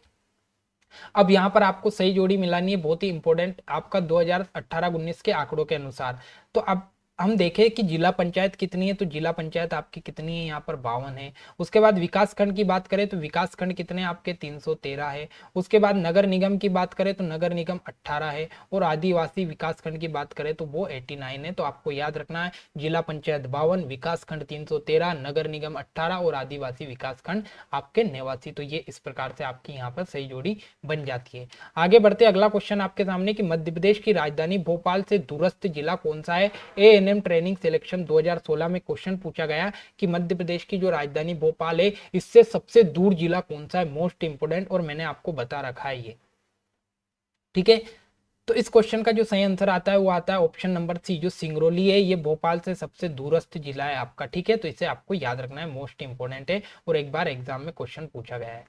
अब यहां पर आपको सही जोड़ी मिलानी है, बहुत ही इंपॉर्टेंट, आपका 2018-19 के आंकड़ों के अनुसार। तो अब हम देखें कि जिला पंचायत कितनी है, तो जिला पंचायत आपकी कितनी है, यहाँ पर 52 है। उसके बाद विकास खंड की बात करें तो विकास खंड कितने आपके 313 है। उसके बाद नगर निगम की बात करें तो नगर निगम 18 है, और आदिवासी विकास खंड की बात करें तो वो 89 है। तो आपको याद रखना है, जिला पंचायत 52, विकास खंड 313, नगर निगम 18 और आदिवासी विकास खंड आपके 89। तो ये इस प्रकार से आपकी यहाँ पर सही जोड़ी बन जाती है। आगे बढ़ते, अगला क्वेश्चन आपके सामने कि मध्य प्रदेश की राजधानी भोपाल से दूरस्थ जिला कौन सा है। एएनएम ट्रेनिंग सिलेक्शन 2016 में क्वेश्चन पूछा गया कि मध्य प्रदेश की जो राजधानी भोपाल है इससे सबसे दूर जिला कौन सा है, मोस्ट इंपोर्टेंट, और मैंने आपको बता रखा है ये। ठीक है, तो इस क्वेश्चन का जो सही आंसर आता है वो आता है ऑप्शन नंबर सी, जो सिंगरौली है, ये भोपाल से सबसे दूरस्थ जिला है आपका। ठीक है, तो इसे आपको याद रखना है, मोस्ट इंपोर्टेंट है और एक बार एग्जाम में क्वेश्चन पूछा गया है।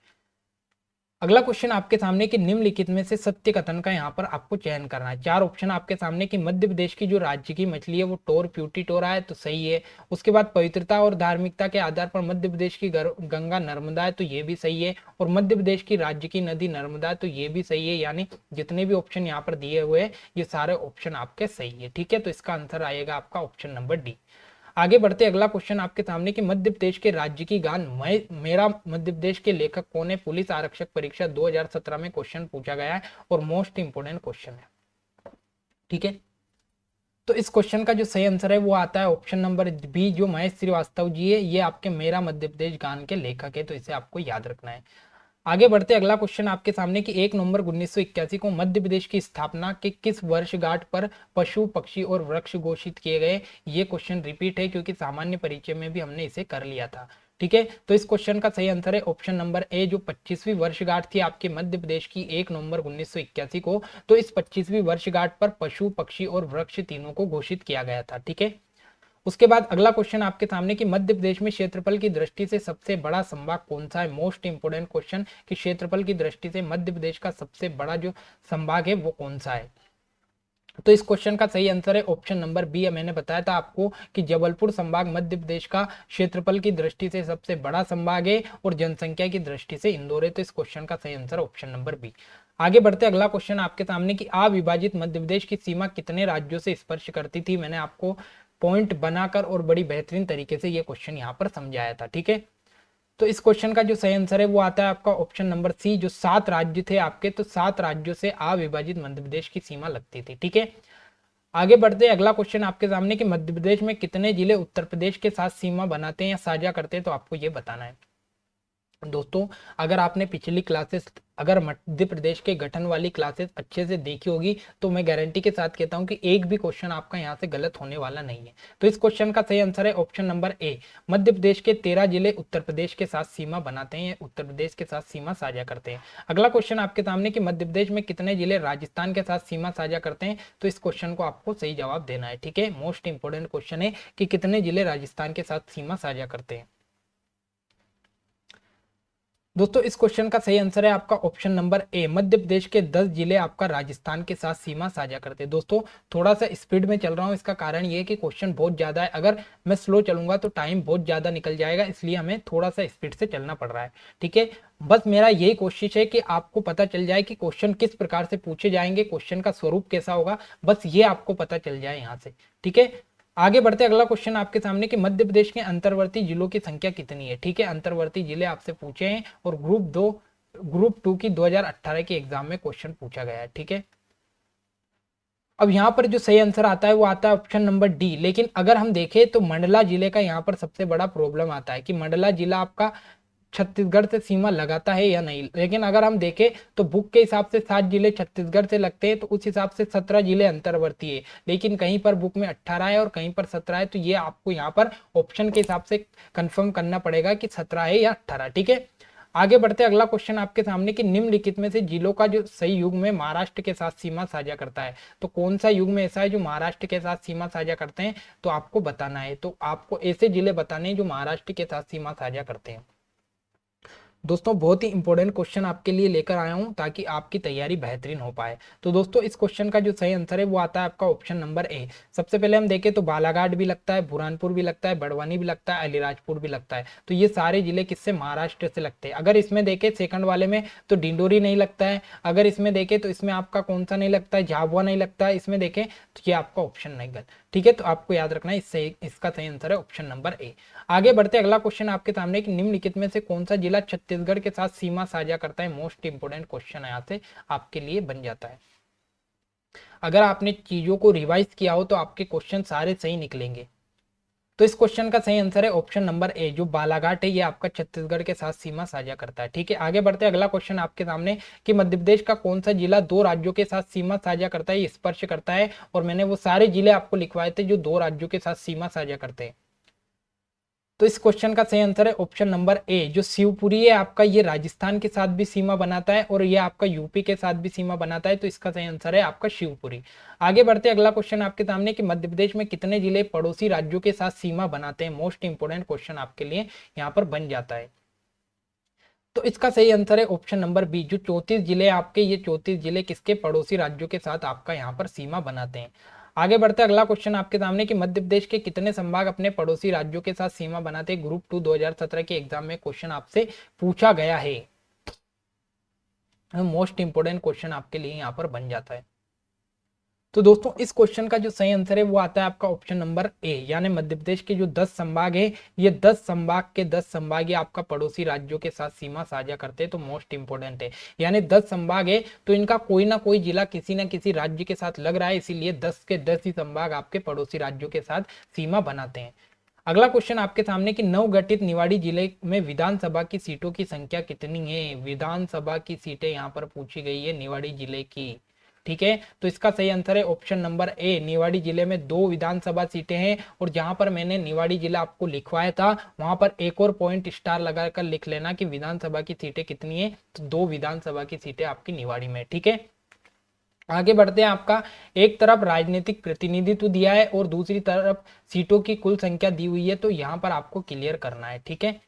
अगला क्वेश्चन आपके सामने कि निम्नलिखित में से सत्य कथन का यहाँ पर आपको चयन करना है। चार ऑप्शन आपके सामने कि मध्य प्रदेश की जो राज्य की मछली है वो टोर प्यूटी टोरा है, तो सही है। उसके बाद पवित्रता और धार्मिकता के आधार पर मध्य प्रदेश की गंगा नर्मदा है, तो ये भी सही है। और मध्य प्रदेश की राज्य की नदी नर्मदा है, तो ये भी सही है। यानी जितने भी ऑप्शन यहाँ पर दिए हुए हैं ये सारे ऑप्शन आपके सही है। ठीक है, तो इसका आंसर आएगा आपका ऑप्शन नंबर डी। आगे बढ़ते, अगला क्वेश्चन आपके सामने कि मध्य प्रदेश के राज्य की गान मेरा मध्य प्रदेश के लेखक कौन है। पुलिस आरक्षक परीक्षा 2017 में क्वेश्चन पूछा गया है और मोस्ट इंपोर्टेंट क्वेश्चन है। ठीक है, तो इस क्वेश्चन का जो सही आंसर है वो आता है ऑप्शन नंबर बी, जो महेश श्रीवास्तव जी है, ये आपके मेरा मध्य प्रदेश गान के लेखक है, तो इसे आपको याद रखना है। आगे बढ़ते, अगला क्वेश्चन आपके सामने कि 1 नवंबर 1981 को मध्य प्रदेश की स्थापना के किस वर्षगांठ पर पशु पक्षी और वृक्ष घोषित किए गए। ये क्वेश्चन रिपीट है क्योंकि सामान्य परिचय में भी हमने इसे कर लिया था। ठीक है, तो इस क्वेश्चन का सही आंसर है ऑप्शन नंबर ए, जो 25वीं वर्षगांठ थी आपके मध्य प्रदेश की 1 नवंबर 1981 को। तो इस 25वीं वर्षगांठ पर पशु पक्षी और वृक्ष तीनों को घोषित किया गया था। ठीक है, उसके बाद अगला क्वेश्चन आपके सामने कि मध्य प्रदेश में क्षेत्रफल की दृष्टि से सबसे बड़ा संभाग कौन सा है। मोस्ट इंपोर्टेंट क्वेश्चन कि क्षेत्रफल की दृष्टि से मध्य प्रदेश का सबसे बड़ा जो संभाग है वो कौन सा है। तो इस क्वेश्चन का सही आंसर है ऑप्शन नंबर बी। मैंने बताया था आपको कि जबलपुर संभाग मध्य प्रदेश का क्षेत्रफल की दृष्टि से सबसे बड़ा संभाग है और जनसंख्या की दृष्टि से इंदौर है। तो इस क्वेश्चन का सही आंसर ऑप्शन नंबर बी। आगे बढ़ते, अगला क्वेश्चन आपके सामने कि अविभाजित मध्य प्रदेश की सीमा कितने राज्यों से स्पर्श करती थी। मैंने आपको पॉइंट बनाकर और बड़ी बेहतरीन तरीके से ये क्वेश्चन यहाँ पर समझाया था। ठीक है, तो इस क्वेश्चन का जो सही आंसर है वो आता है आपका ऑप्शन नंबर सी, जो 7 राज्य थे आपके, तो 7 राज्यों से अविभाजित मध्य प्रदेश की सीमा लगती थी। ठीक है, आगे बढ़ते, अगला क्वेश्चन आपके सामने कि मध्य प्रदेश में कितने जिले उत्तर प्रदेश के साथ सीमा बनाते हैं या साझा करते हैं, तो आपको ये बताना है। दोस्तों, अगर आपने पिछली क्लासेस, अगर मध्य प्रदेश के गठन वाली क्लासेस अच्छे से देखी होगी तो मैं गारंटी के साथ कहता हूं कि एक भी क्वेश्चन आपका यहां से गलत होने वाला नहीं है। तो इस क्वेश्चन का सही आंसर है option number A, Madhya Pradesh के 13 जिले उत्तर प्रदेश के साथ सीमा बनाते हैं, उत्तर प्रदेश के साथ सीमा साझा करते हैं। अगला क्वेश्चन आपके सामने कि मध्य प्रदेश में कितने जिले राजस्थान के साथ सीमा साझा करते हैं, तो इस क्वेश्चन को आपको सही जवाब देना है। ठीक है, मोस्ट इंपोर्टेंट क्वेश्चन है कि कितने जिले राजस्थान के साथ सीमा साझा करते हैं। दोस्तों, इस क्वेश्चन का सही आंसर है आपका option number A, Madhya Pradesh के 10 जिले आपका राजस्थान के साथ सीमा साझा करते हैं। दोस्तों, थोड़ा सा स्पीड में चल रहा हूं, इसका कारण ये है कि क्वेश्चन बहुत ज्यादा है। अगर मैं स्लो चलूंगा तो टाइम बहुत ज्यादा निकल जाएगा, इसलिए हमें थोड़ा सा स्पीड से चलना पड़ रहा है। ठीक है, बस मेरा यही कोशिश है कि आपको पता चल जाए कि क्वेश्चन किस प्रकार से पूछे जाएंगे, क्वेश्चन का स्वरूप कैसा होगा, बस ये आपको पता चल जाए यहाँ से। ठीक है, आगे बढ़ते, अगला क्वेश्चन आपके सामने कि मध्य प्रदेश के अंतर्वर्ती जिलों की संख्या कितनी है। ठीक है, अंतर्वर्ती जिले आपसे पूछे हैं और ग्रुप 2 की 2018 के एग्जाम में क्वेश्चन पूछा गया है। ठीक है, अब यहाँ पर जो सही आंसर आता है वो आता है ऑप्शन नंबर डी, लेकिन अगर हम देखें तो मंडला जिले का यहाँ पर सबसे बड़ा प्रॉब्लम आता है कि मंडला जिला आपका छत्तीसगढ़ से सीमा लगाता है या नहीं। लेकिन अगर हम देखें तो बुक के हिसाब से 7 जिले छत्तीसगढ़ से लगते हैं, तो उस हिसाब से 17 जिले अंतर्वर्ती है, लेकिन कहीं पर बुक में 18 है और कहीं पर 17 है। तो ये आपको यहाँ पर ऑप्शन के हिसाब से कंफर्म करना पड़ेगा कि 17 है या 18। ठीक है, आगे बढ़ते, अगला क्वेश्चन आपके सामने कि निम्नलिखित में से जिलों का जो सही युग में महाराष्ट्र के साथ सीमा साझा करता है, तो कौन सा युग में ऐसा है जो महाराष्ट्र के साथ सीमा साझा करते हैं, तो आपको बताना है। तो आपको ऐसे जिले बताने हैं जो महाराष्ट्र के साथ सीमा साझा करते हैं। दोस्तों बहुत ही इंपॉर्टेंट क्वेश्चन आपके लिए लेकर आया हूं ताकि आपकी तैयारी बेहतरीन हो पाए। तो दोस्तों इस क्वेश्चन का जो सही आंसर है वो आता है आपका ऑप्शन नंबर ए। सबसे पहले हम देखें तो बालाघाट भी लगता है, बुरहानपुर भी लगता है, बड़वानी भी लगता है, अलीराजपुर भी लगता है। तो ये सारे जिले किससे, महाराष्ट्र से लगते हैं। अगर इसमें देखें सेकंड वाले में तो डिंडोरी नहीं लगता है। अगर इसमें देखें तो इसमें आपका कौन सा नहीं लगता है, झाबुआ नहीं लगता है। इसमें देखें तो ये आपका ऑप्शन नहीं गलत। ठीक है, तो आपको याद रखना है इसका सही आंसर है ऑप्शन नंबर ए। आगे बढ़ते अगला क्वेश्चन आपके सामने कि निम्नलिखित में से कौन सा जिला छत्तीसगढ़ के साथ सीमा साझा करता है। मोस्ट इंपोर्टेंट क्वेश्चन यहाँ से आपके लिए बन जाता है। अगर आपने चीजों को रिवाइज किया हो तो आपके क्वेश्चन सारे सही निकलेंगे। तो इस क्वेश्चन का सही आंसर है ऑप्शन नंबर ए, जो बालाघाट है ये आपका छत्तीसगढ़ के साथ सीमा साझा करता है। ठीक है, आगे बढ़ते अगला क्वेश्चन आपके सामने कि मध्य प्रदेश का कौन सा जिला दो राज्यों के साथ सीमा साझा करता है, स्पर्श करता है। और मैंने वो सारे जिले आपको लिखवाए थे जो दो राज्यों के साथ सीमा साझा करते हैं। तो इस क्वेश्चन का सही आंसर है ऑप्शन नंबर ए, जो शिवपुरी है आपका, ये राजस्थान के साथ भी सीमा बनाता है और ये आपका यूपी के साथ भी सीमा बनाता है। तो इसका सही आंसर है आपका शिवपुरी। आगे बढ़ते अगला क्वेश्चन आपके सामने कि मध्य प्रदेश में कितने जिले पड़ोसी राज्यों के साथ सीमा बनाते हैं। मोस्ट इंपोर्टेंट क्वेश्चन आपके लिए यहाँ पर बन जाता है। तो इसका सही आंसर है ऑप्शन नंबर बी, जो 34 जिले आपके, ये 34 जिले किसके, पड़ोसी राज्यों के साथ आपका यहाँ पर सीमा बनाते हैं। आगे बढ़ते अगला क्वेश्चन आपके सामने कि मध्य प्रदेश के कितने संभाग अपने पड़ोसी राज्यों के साथ सीमा बनाते हैं। ग्रुप 2 2017 के एग्जाम में क्वेश्चन आपसे पूछा गया है। मोस्ट इंपोर्टेंट क्वेश्चन आपके लिए यहाँ पर बन जाता है। तो दोस्तों इस क्वेश्चन का जो सही आंसर है वो आता है आपका ऑप्शन नंबर ए, यानी मध्य प्रदेश के जो 10 संभाग है, ये 10 संभाग के 10 संभाग ये आपका पड़ोसी राज्यों के साथ सीमा साझा करते हैं। तो मोस्ट इंपोर्टेंट है, यानी 10 संभाग है तो इनका कोई ना कोई जिला किसी ना किसी राज्य के साथ लग रहा है, इसीलिए 10 के 10 ही संभाग आपके पड़ोसी राज्यों के साथ सीमा बनाते हैं। अगला क्वेश्चन आपके सामने कि नवगठित निवाड़ी जिले में विधानसभा की सीटों की संख्या कितनी है। विधानसभा की सीटें यहाँ पर पूछी गई है निवाड़ी जिले की। ठीक है, तो इसका सही आंसर है ऑप्शन नंबर ए, निवाड़ी जिले में 2 विधानसभा सीटें हैं। और जहां पर मैंने निवाड़ी जिला आपको लिखवाया था वहां पर एक और पॉइंट स्टार लगाकर लिख लेना कि विधानसभा की सीटें कितनी है। तो 2 विधानसभा की सीटें आपकी निवाड़ी में। ठीक है, आगे बढ़ते हैं। आपका एक तरफ राजनीतिक प्रतिनिधित्व दिया है और दूसरी तरफ सीटों की कुल संख्या दी हुई है, तो यहां पर आपको क्लियर करना है। ठीक है,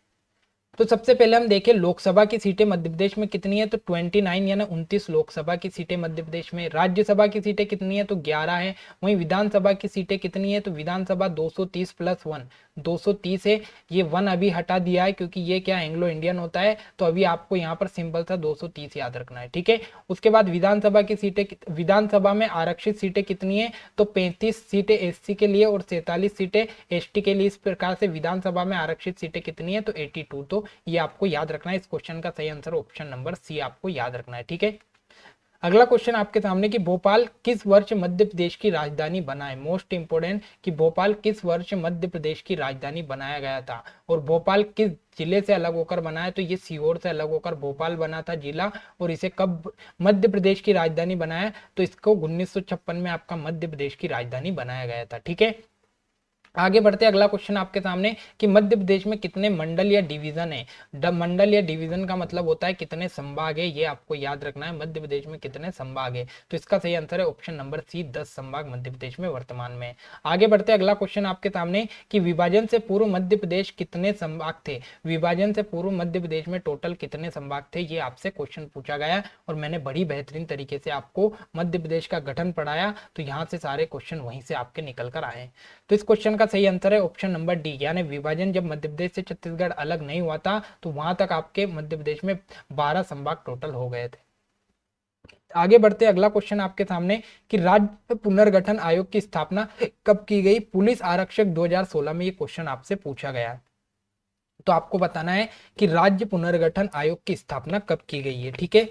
तो सबसे पहले हम देखें लोकसभा की सीटें मध्य प्रदेश में कितनी है, तो 29 यानी 29 लोकसभा की सीटें मध्य प्रदेश में। राज्यसभा की सीटें कितनी है, तो 11 है। वहीं विधानसभा की सीटें कितनी है, तो विधानसभा 230 प्लस 1 230 है। ये 1 अभी हटा दिया है क्योंकि ये क्या एंग्लो इंडियन होता है, तो अभी आपको यहाँ पर सिंपल सा 230 याद रखना है। ठीक है, उसके बाद विधानसभा की सीटें, विधानसभा में आरक्षित सीटें कितनी है, तो 35 सीटें एससी के लिए और 47 सीटें एसटी के लिए। इस प्रकार से विधानसभा में आरक्षित सीटें कितनी है, तो 82। तो ये आपको याद रखना है। इस क्वेश्चन का सही आंसर ऑप्शन नंबर सी आपको याद रखना है। ठीक है, अगला क्वेश्चन आपके सामने कि भोपाल किस वर्ष मध्य प्रदेश की राजधानी बना है। मोस्ट इंपोर्टेंट कि भोपाल किस वर्ष मध्य प्रदेश की राजधानी बनाया गया था और भोपाल किस जिले से अलग होकर बना है, तो ये सीहोर से अलग होकर भोपाल बना था जिला। और इसे कब मध्य प्रदेश की राजधानी बनाया, तो इसको 1956 में आपका मध्य प्रदेश की राजधानी बनाया गया था। ठीक है, आगे बढ़ते अगला क्वेश्चन आपके सामने कि मध्य प्रदेश में कितने मंडल या डिवीजन है। मंडल या डिवीजन का मतलब होता है कितने संभाग है, ये आपको याद रखना है। मध्य प्रदेश में कितने संभाग है, तो इसका सही आंसर है ऑप्शन नंबर सी, 10 संभाग मध्य प्रदेश में वर्तमान में। आगे बढ़ते अगला क्वेश्चन आपके सामने कि विभाजन से पूर्व मध्य प्रदेश कितने संभाग थे। विभाजन से पूर्व मध्य प्रदेश में टोटल कितने संभाग थे, ये आपसे क्वेश्चन पूछा गया और मैंने बड़ी बेहतरीन तरीके से आपको मध्य प्रदेश का गठन पढ़ाया, तो यहाँ से सारे क्वेश्चन वहीं से आपके निकल कर आए। तो इस क्वेश्चन का सही आंसर है ऑप्शन नंबर डी, यानी विभाजन जब मध्य प्रदेश से छत्तीसगढ़ अलग नहीं हुआ था तो वहां तक आपके मध्य प्रदेश में 12 संभाग टोटल हो गए थे। आगे बढ़ते अगला क्वेश्चन आपके सामने कि राज्य पुनर्गठन आयोग की स्थापना कब की गई। पुलिस आरक्षक 2016 में ये क्वेश्चन आपसे पूछा गया, तो आपको बताना है कि राज्य पुनर्गठन आयोग की स्थापना कब की गई है। ठीक है,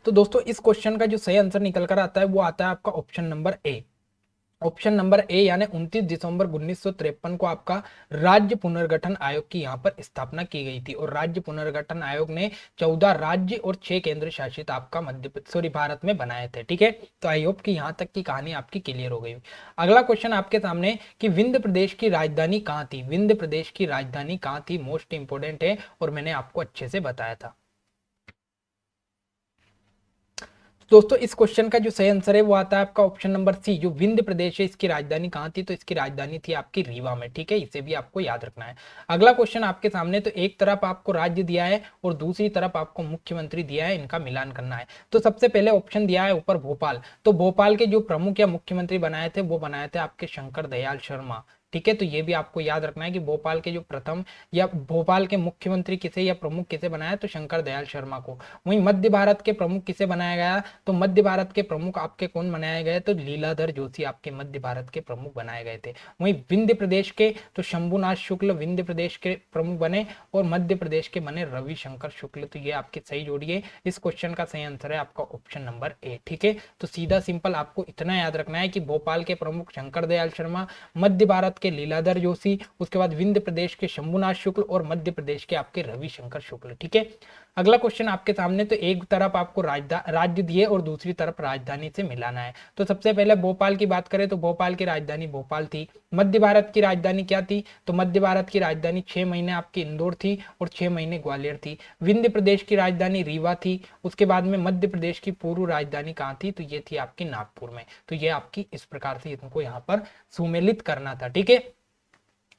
तो दोस्तों इस क्वेश्चन का जो सही आंसर निकल कर आता है वो आता है आपका option number A. Option number A, यानी 29 दिसंबर 1953 को आपका राज्य पुनर्गठन आयोग की यहाँ पर स्थापना की गई थी। और राज्य पुनर्गठन आयोग ने 14 राज्य और 6 केंद्र शासित आपका भारत में बनाए थे। ठीक है, तो आई होप कि यहाँ तक की कहानी आपकी क्लियर हो गई। अगला क्वेश्चन आपके सामने कि विंध्य प्रदेश की राजधानी कहाँ थी। विंध्य प्रदेश की राजधानी कहाँ थी, मोस्ट इंपोर्टेंट है और मैंने आपको अच्छे से बताया था। दोस्तों इस क्वेश्चन का जो सही आंसर है वो आता है आपका ऑप्शन नंबर सी, जो विंध्य प्रदेश है इसकी राजधानी कहाँ थी, तो इसकी राजधानी थी आपकी रीवा में। ठीक है, इसे भी आपको याद रखना है। अगला क्वेश्चन आपके सामने, तो एक तरफ आपको राज्य दिया है और दूसरी तरफ आपको मुख्यमंत्री दिया है, इनका मिलान करना है। तो सबसे पहले ऑप्शन दिया है ऊपर भोपाल, तो भोपाल के जो प्रमुख या मुख्यमंत्री बनाए थे वो बनाए थे आपके शंकर दयाल शर्मा। ठीक है, तो ये भी आपको याद रखना है कि भोपाल के जो प्रथम या भोपाल के मुख्यमंत्री किसे या प्रमुख किसे बनाया, तो शंकर दयाल शर्मा को। वहीं मध्य भारत के प्रमुख किसे बनाया गया, तो मध्य भारत के प्रमुख आपके कौन बनाए गए, तो लीलाधर जोशी आपके मध्य भारत के प्रमुख बनाए गए थे। वहीं विंध्य प्रदेश के तो शंभुनाथ शुक्ल विंध्य प्रदेश के प्रमुख बने और मध्य प्रदेश के बने रविशंकर शुक्ल। तो ये आपकी सही जोड़ी है। इस क्वेश्चन का सही आंसर है आपका ऑप्शन नंबर ए। ठीक है, तो सीधा सिंपल आपको इतना याद रखना है कि भोपाल के प्रमुख शंकर दयाल शर्मा, मध्य भारत के लीलाधर जोशी, उसके बाद विंध्य प्रदेश के शंभुनाथ शुक्ल और मध्य प्रदेश के आपके रविशंकर शुक्ल। ठीक है, अगला क्वेश्चन आपके सामने, तो एक तरफ आपको राज्य दिए और दूसरी तरफ राजधानी से मिलाना है। तो सबसे पहले भोपाल की बात करें तो भोपाल की राजधानी भोपाल थी। मध्य भारत की राजधानी क्या थी, तो मध्य भारत की राजधानी 6 महीने आपकी इंदौर थी और 6 महीने ग्वालियर थी। विंध्य प्रदेश की राजधानी रीवा थी। उसके बाद में मध्य प्रदेश की पूर्व राजधानी कहाँ थी, तो ये थी आपकी नागपुर में। तो ये आपकी इस प्रकार से इनको यहाँ पर सुमेलित करना था। ठीक है,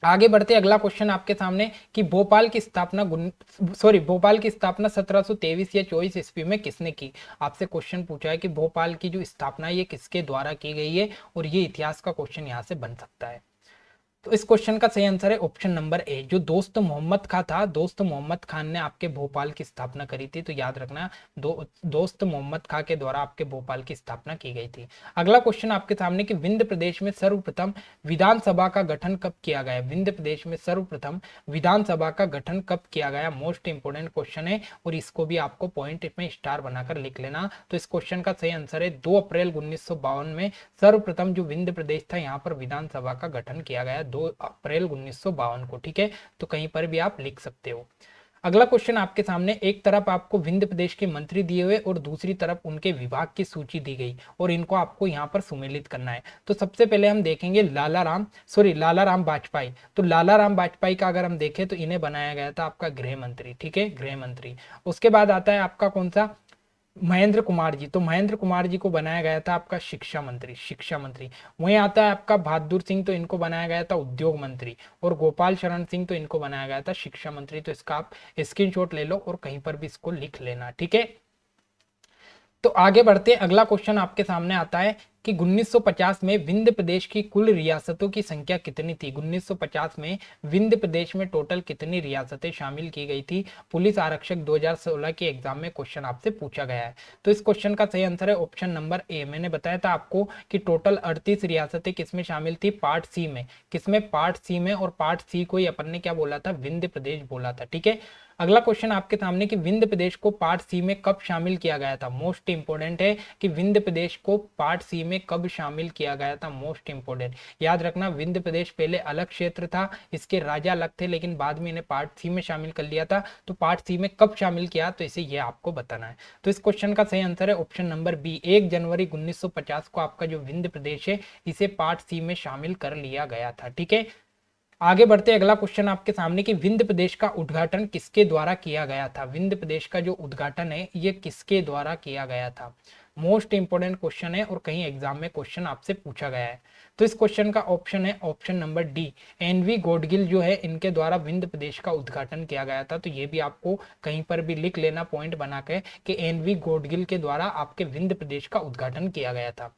आगे बढ़ते अगला क्वेश्चन आपके सामने कि भोपाल की स्थापना 1723 या 24 ईस्वी में किसने की। आपसे क्वेश्चन पूछा है कि भोपाल की जो स्थापना ये किसके द्वारा की गई है, और ये इतिहास का क्वेश्चन यहाँ से बन सकता है। तो इस क्वेश्चन का सही आंसर है ऑप्शन नंबर ए, जो दोस्त मोहम्मद खां था। दोस्त मोहम्मद खान ने आपके भोपाल की स्थापना करी थी। तो याद रखना, दोस्त मोहम्मद खां के द्वारा आपके भोपाल की स्थापना की गई थी। अगला क्वेश्चन आपके सामने कि विंध्य प्रदेश में सर्वप्रथम विधानसभा का गठन कब किया गया। विंध्य प्रदेश में सर्वप्रथम विधानसभा का गठन कब किया गया, मोस्ट इंपोर्टेंट क्वेश्चन है और इसको भी आपको पॉइंट में स्टार बनाकर लिख लेना। तो इस क्वेश्चन का सही आंसर है 2 अप्रैल 1952 में सर्वप्रथम जो विंध्य प्रदेश था यहाँ पर विधानसभा का गठन किया गया, 2 अप्रैल 1952 को। ठीक है, तो कहीं पर भी आप लिख सकते हो। अगला क्वेश्चन आपके सामने, एक तरफ आपको विंध्य प्रदेश के मंत्री दिए हुए और दूसरी तरफ उनके विभाग की सूची दी गई और इनको आपको यहाँ पर सुमेलित करना है। तो सबसे पहले हम देखेंगे लाला राम वाजपेयी। तो लाला राम वाजपेयी का अगर हम देखें तो इन्हें बनाया गया था आपका गृह मंत्री। ठीक है, गृह मंत्री। उसके बाद आता है आपका कौन सा, महेंद्र कुमार जी। तो महेंद्र कुमार जी को बनाया गया था आपका शिक्षा मंत्री। वहीं आता है आपका बहादुर सिंह, तो इनको बनाया गया था उद्योग मंत्री। और गोपाल शरण सिंह, तो इनको बनाया गया था शिक्षा मंत्री। तो इसका आप स्क्रीनशॉट ले लो और कहीं पर भी इसको लिख लेना। ठीक है, तो आगे बढ़ते अगला क्वेश्चन आपके सामने आता है कि 1950 में विंध्य प्रदेश की कुल रियासतों की संख्या कितनी थी। 1950 में विंध्य प्रदेश में टोटल कितनी रियासतें शामिल की गई थी। पुलिस आरक्षक 2016 के एग्जाम में क्वेश्चन आपसे पूछा गया है। तो इस क्वेश्चन का सही आंसर है ऑप्शन नंबर ए। मैंने बताया था आपको कि टोटल 38 रियासतें किसमें शामिल थी, पार्ट सी में। किसमें, पार्ट सी में। और पार्ट सी को ही अपन ने क्या बोला था, विंध्य प्रदेश बोला था। ठीक है, अगला क्वेश्चन आपके सामने कि विंध्य प्रदेश को पार्ट सी में कब शामिल किया गया था। मोस्ट इंपोर्टेंट है कि विंध्य प्रदेश को पार्ट सी में कब शामिल किया गया था, मोस्ट इंपोर्टेंट। याद रखना, विंध्य प्रदेश पहले अलग क्षेत्र था, इसके राजा अलग थे, लेकिन बाद में इन्हें पार्ट सी में शामिल कर लिया था। तो पार्ट सी में कब शामिल किया, तो इसे ये आपको बताना है। तो इस क्वेश्चन का सही आंसर है ऑप्शन नंबर बी, 1 जनवरी 1950 को आपका जो विंध्य प्रदेश है इसे पार्ट सी में शामिल कर लिया गया था। ठीक है, आगे बढ़ते अगला क्वेश्चन आपके सामने कि विंध्य प्रदेश का उद्घाटन किसके द्वारा किया गया था। विंध्य प्रदेश का जो उद्घाटन है ये किसके द्वारा किया गया था, मोस्ट इंपोर्टेंट क्वेश्चन है और कहीं एग्जाम में क्वेश्चन आपसे पूछा गया है। तो इस क्वेश्चन का ऑप्शन है option number D, NV Gadgil जो है इनके द्वारा विंध्य प्रदेश का उद्घाटन किया गया था। तो ये भी आपको कहीं पर भी लिख लेना पॉइंट बना के कि एनवी गॉडगिल के द्वारा आपके विंध्य प्रदेश का उद्घाटन किया गया था।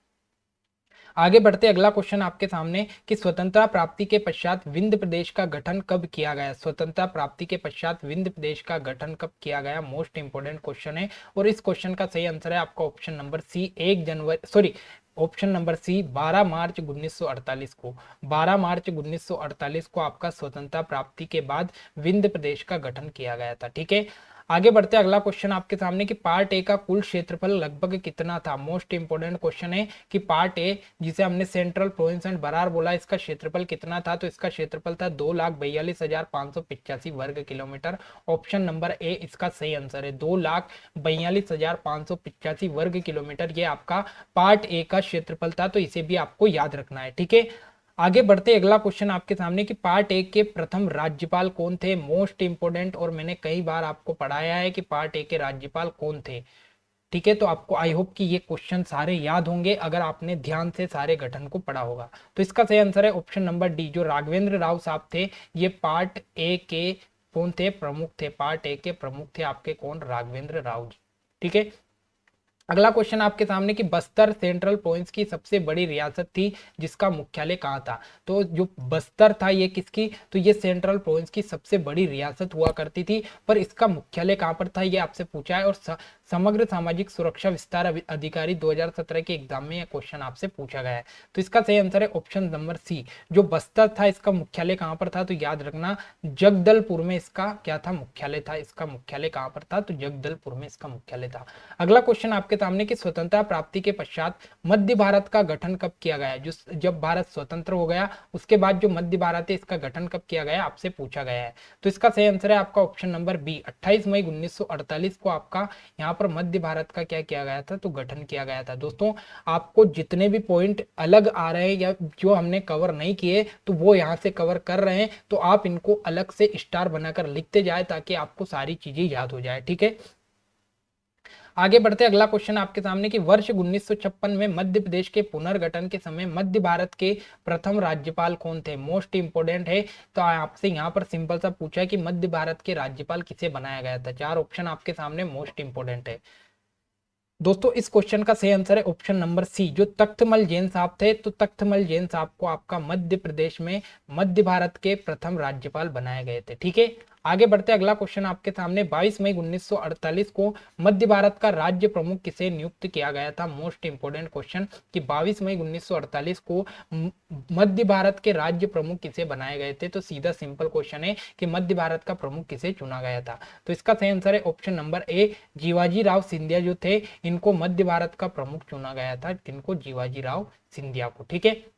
आगे बढ़ते अगला क्वेश्चन आपके सामने कि स्वतंत्रता प्राप्ति के पश्चात विंध्य प्रदेश का गठन कब किया गया। स्वतंत्रता प्राप्ति के पश्चात विंध्य प्रदेश का गठन कब किया गया, मोस्ट इंपोर्टेंट क्वेश्चन है। और इस क्वेश्चन का सही आंसर है आपका option number C, option number C 12 मार्च 1948 को। 12 मार्च 1948 को आपका स्वतंत्रता प्राप्ति के बाद विंध्य प्रदेश का गठन किया गया था। ठीक है, आगे बढ़ते अगला क्वेश्चन आपके सामने कि पार्ट ए का कुल क्षेत्रफल लगभग कितना था। मोस्ट इंपोर्टेंट क्वेश्चन है कि पार्ट ए जिसे हमने सेंट्रल प्रोविंस एंड बरार बोला, इसका क्षेत्रफल कितना था। तो इसका क्षेत्रफल था 2,42,585 वर्ग किलोमीटर। ऑप्शन नंबर ए इसका सही आंसर है, 2,42,585 वर्ग किलोमीटर ये आपका पार्ट ए का क्षेत्रफल था। तो इसे भी आपको याद रखना है। ठीक है, आगे बढ़ते अगला क्वेश्चन आपके सामने कि पार्ट ए के प्रथम राज्यपाल कौन थे, मोस्ट इंपोर्टेंट। और मैंने कई बार आपको पढ़ाया है कि पार्ट ए के राज्यपाल कौन थे। ठीक है। तो आपको आई होप कि ये क्वेश्चन सारे याद होंगे अगर आपने ध्यान से सारे गठन को पढ़ा होगा। तो इसका सही आंसर है ऑप्शन नंबर डी, जो राघवेंद्र राव साहब थे ये पार्ट ए के कौन थे, प्रमुख थे। पार्ट ए के प्रमुख थे आपके कौन, राघवेंद्र राव जी, ठीक है। अगला क्वेश्चन आपके सामने कि बस्तर सेंट्रल प्रोविंस की सबसे बड़ी रियासत थी जिसका मुख्यालय कहाँ था। तो जो बस्तर था ये किसकी, तो ये सेंट्रल प्रोविंस की सबसे बड़ी रियासत हुआ करती थी, पर इसका मुख्यालय कहाँ पर था ये आपसे पूछा है। और समग्र सामाजिक सुरक्षा विस्तार अधिकारी 2017 के एग्जाम में यह क्वेश्चन आपसे पूछा गया है। तो इसका सही आंसर है ऑप्शन नंबर सी, जो बस्तर था इसका मुख्यालय कहाँ पर था, तो याद रखना जगदलपुर में इसका क्या था, मुख्यालय था। इसका मुख्यालय कहाँ पर था, तो जगदलपुर में इसका मुख्यालय था। अगला क्वेश्चन आपके सामने कि स्वतंत्रता प्राप्ति के पश्चात मध्य भारत का गठन कब किया गया, जो जब भारत स्वतंत्र हो गया उसके बाद जो मध्य भारत है इसका गठन कब किया गया आपसे पूछा गया है। तो इसका सही आंसर है आपका ऑप्शन नंबर बी, 28 मई 1948 को आपका यहाँ पर मध्य भारत का क्या किया गया था, तो गठन किया गया था। दोस्तों आपको जितने भी पॉइंट अलग आ रहे हैं या जो हमने कवर नहीं किए तो वो यहाँ से कवर कर रहे हैं, तो आप इनको अलग से स्टार बनाकर लिखते जाए ताकि आपको सारी चीजें याद हो जाए, ठीक है। आगे बढ़ते अगला क्वेश्चन आपके सामने कि वर्ष 1956 में मध्य प्रदेश के पुनर्गठन के समय मध्य भारत के प्रथम राज्यपाल कौन थे, मोस्ट इंपोर्टेंट है। तो आपसे यहाँ पर सिंपल सा पूछा है कि मध्य भारत के राज्यपाल किसे बनाया गया था। 4 ऑप्शन आपके सामने मोस्ट इंपोर्टेंट है। दोस्तों इस क्वेश्चन का सही आंसर है ऑप्शन नंबर सी, जो तख्तमल जैन साहब थे। तो तख्तमल जैन साहब को आपका मध्य प्रदेश में मध्य भारत के प्रथम राज्यपाल बनाए गए थे, ठीक है। आगे बढ़ते अगला क्वेश्चन आपके सामने 22 मई 1948 को मध्य भारत का राज्य प्रमुख किसे नियुक्त किया गया था। मोस्ट इंपोर्टेंट क्वेश्चन कि 22 मई 1948 को मध्य भारत के राज्य प्रमुख किसे बनाए गए थे। तो सीधा सिंपल क्वेश्चन है कि मध्य भारत का प्रमुख किसे चुना गया था। तो इसका सही आंसर है option number A, Jiwaji Rao Scindia जो थे इनको मध्य भारत का प्रमुख चुना गया था, किनको, जीवाजी राव सिंधिया को, ठीक है।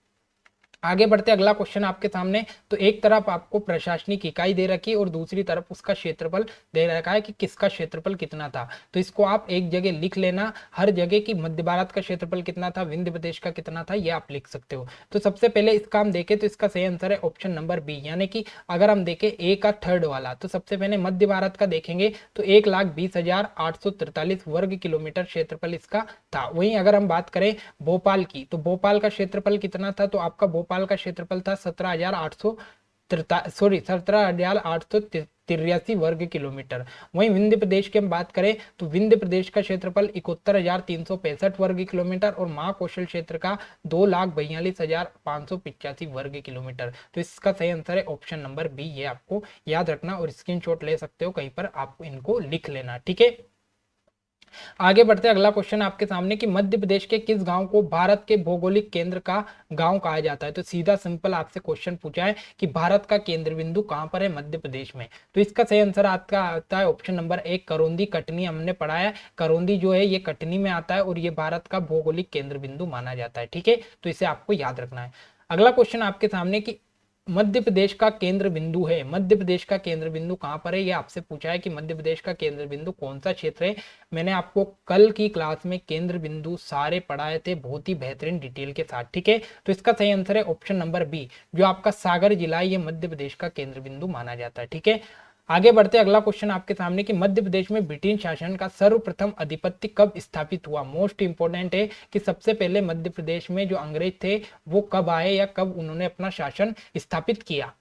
आगे बढ़ते अगला क्वेश्चन आपके सामने। तो एक तरफ आपको प्रशासनिक इकाई दे रखी है और दूसरी तरफ उसका क्षेत्रफल दे रखा है कि किसका क्षेत्रफल कितना था। तो इसको आप एक जगह लिख लेना हर जगह कि मध्य भारत का क्षेत्रफल कितना था, विंध्य प्रदेश का कितना था, ये आप लिख सकते हो। तो सबसे पहले इसका हम देखें तो इसका सही आंसर है ऑप्शन नंबर बी, यानी कि अगर हम देखें ए का थर्ड वाला, तो सबसे पहले मध्य भारत का देखेंगे तो 1,20,843 वर्ग किलोमीटर क्षेत्रफल इसका था। वहीं अगर हम बात करें भोपाल की, तो भोपाल का क्षेत्रफल कितना था, तो आपका भोपाल का क्षेत्रफल था 17,883 वर्ग किलोमीटर। वहीं विंध्य प्रदेश की हम बात करें तो विंध्य प्रदेश का क्षेत्रफल 71,365 वर्ग किलोमीटर और महाकौशल क्षेत्र का 2,42,585 वर्ग किलोमीटर। तो इसका सही आंसर है ऑप्शन नंबर बी, ये आपको याद रखना और स्क्रीनशॉट ले सकते हो, कहीं पर आप इनको लिख लेना, ठीक है। आगे बढ़ते अगला क्वेश्चन आपके सामने कि मध्य प्रदेश के किस गांव को भारत के भौगोलिक केंद्र का गांव कहा जाता है। तो सीधा सिंपल आपसे क्वेश्चन पूछा है कि भारत का केंद्र बिंदु कहां पर है, मध्य प्रदेश में। तो इसका सही आंसर आपका आता है ऑप्शन नंबर एक, करौंदी। कटनी हमने पढ़ा है, करौंदी जो है ये कटनी में आता है और ये भारत का भौगोलिक केंद्र बिंदु माना जाता है, ठीक है। तो इसे आपको याद रखना है। अगला क्वेश्चन आपके सामने कि मध्य प्रदेश का केंद्र बिंदु है, मध्य प्रदेश का केंद्र बिंदु कहां पर है, ये आपसे पूछा है कि मध्य प्रदेश का केंद्र बिंदु कौन सा क्षेत्र है। मैंने आपको कल की क्लास में केंद्र बिंदु सारे पढ़ाए थे बहुत ही बेहतरीन डिटेल के साथ, ठीक है। तो इसका सही आंसर है ऑप्शन नंबर बी, जो आपका सागर जिला है ये मध्य प्रदेश का केंद्र बिंदु माना जाता है, ठीक है। आगे बढ़ते अगला क्वेश्चन आपके सामने कि मध्य प्रदेश में ब्रिटिश शासन का सर्वप्रथम अधिपत्य कब स्थापित हुआ। मोस्ट इंपोर्टेंट है कि सबसे पहले मध्य प्रदेश में जो अंग्रेज थे वो कब आए या कब उन्होंने अपना शासन स्थापित किया।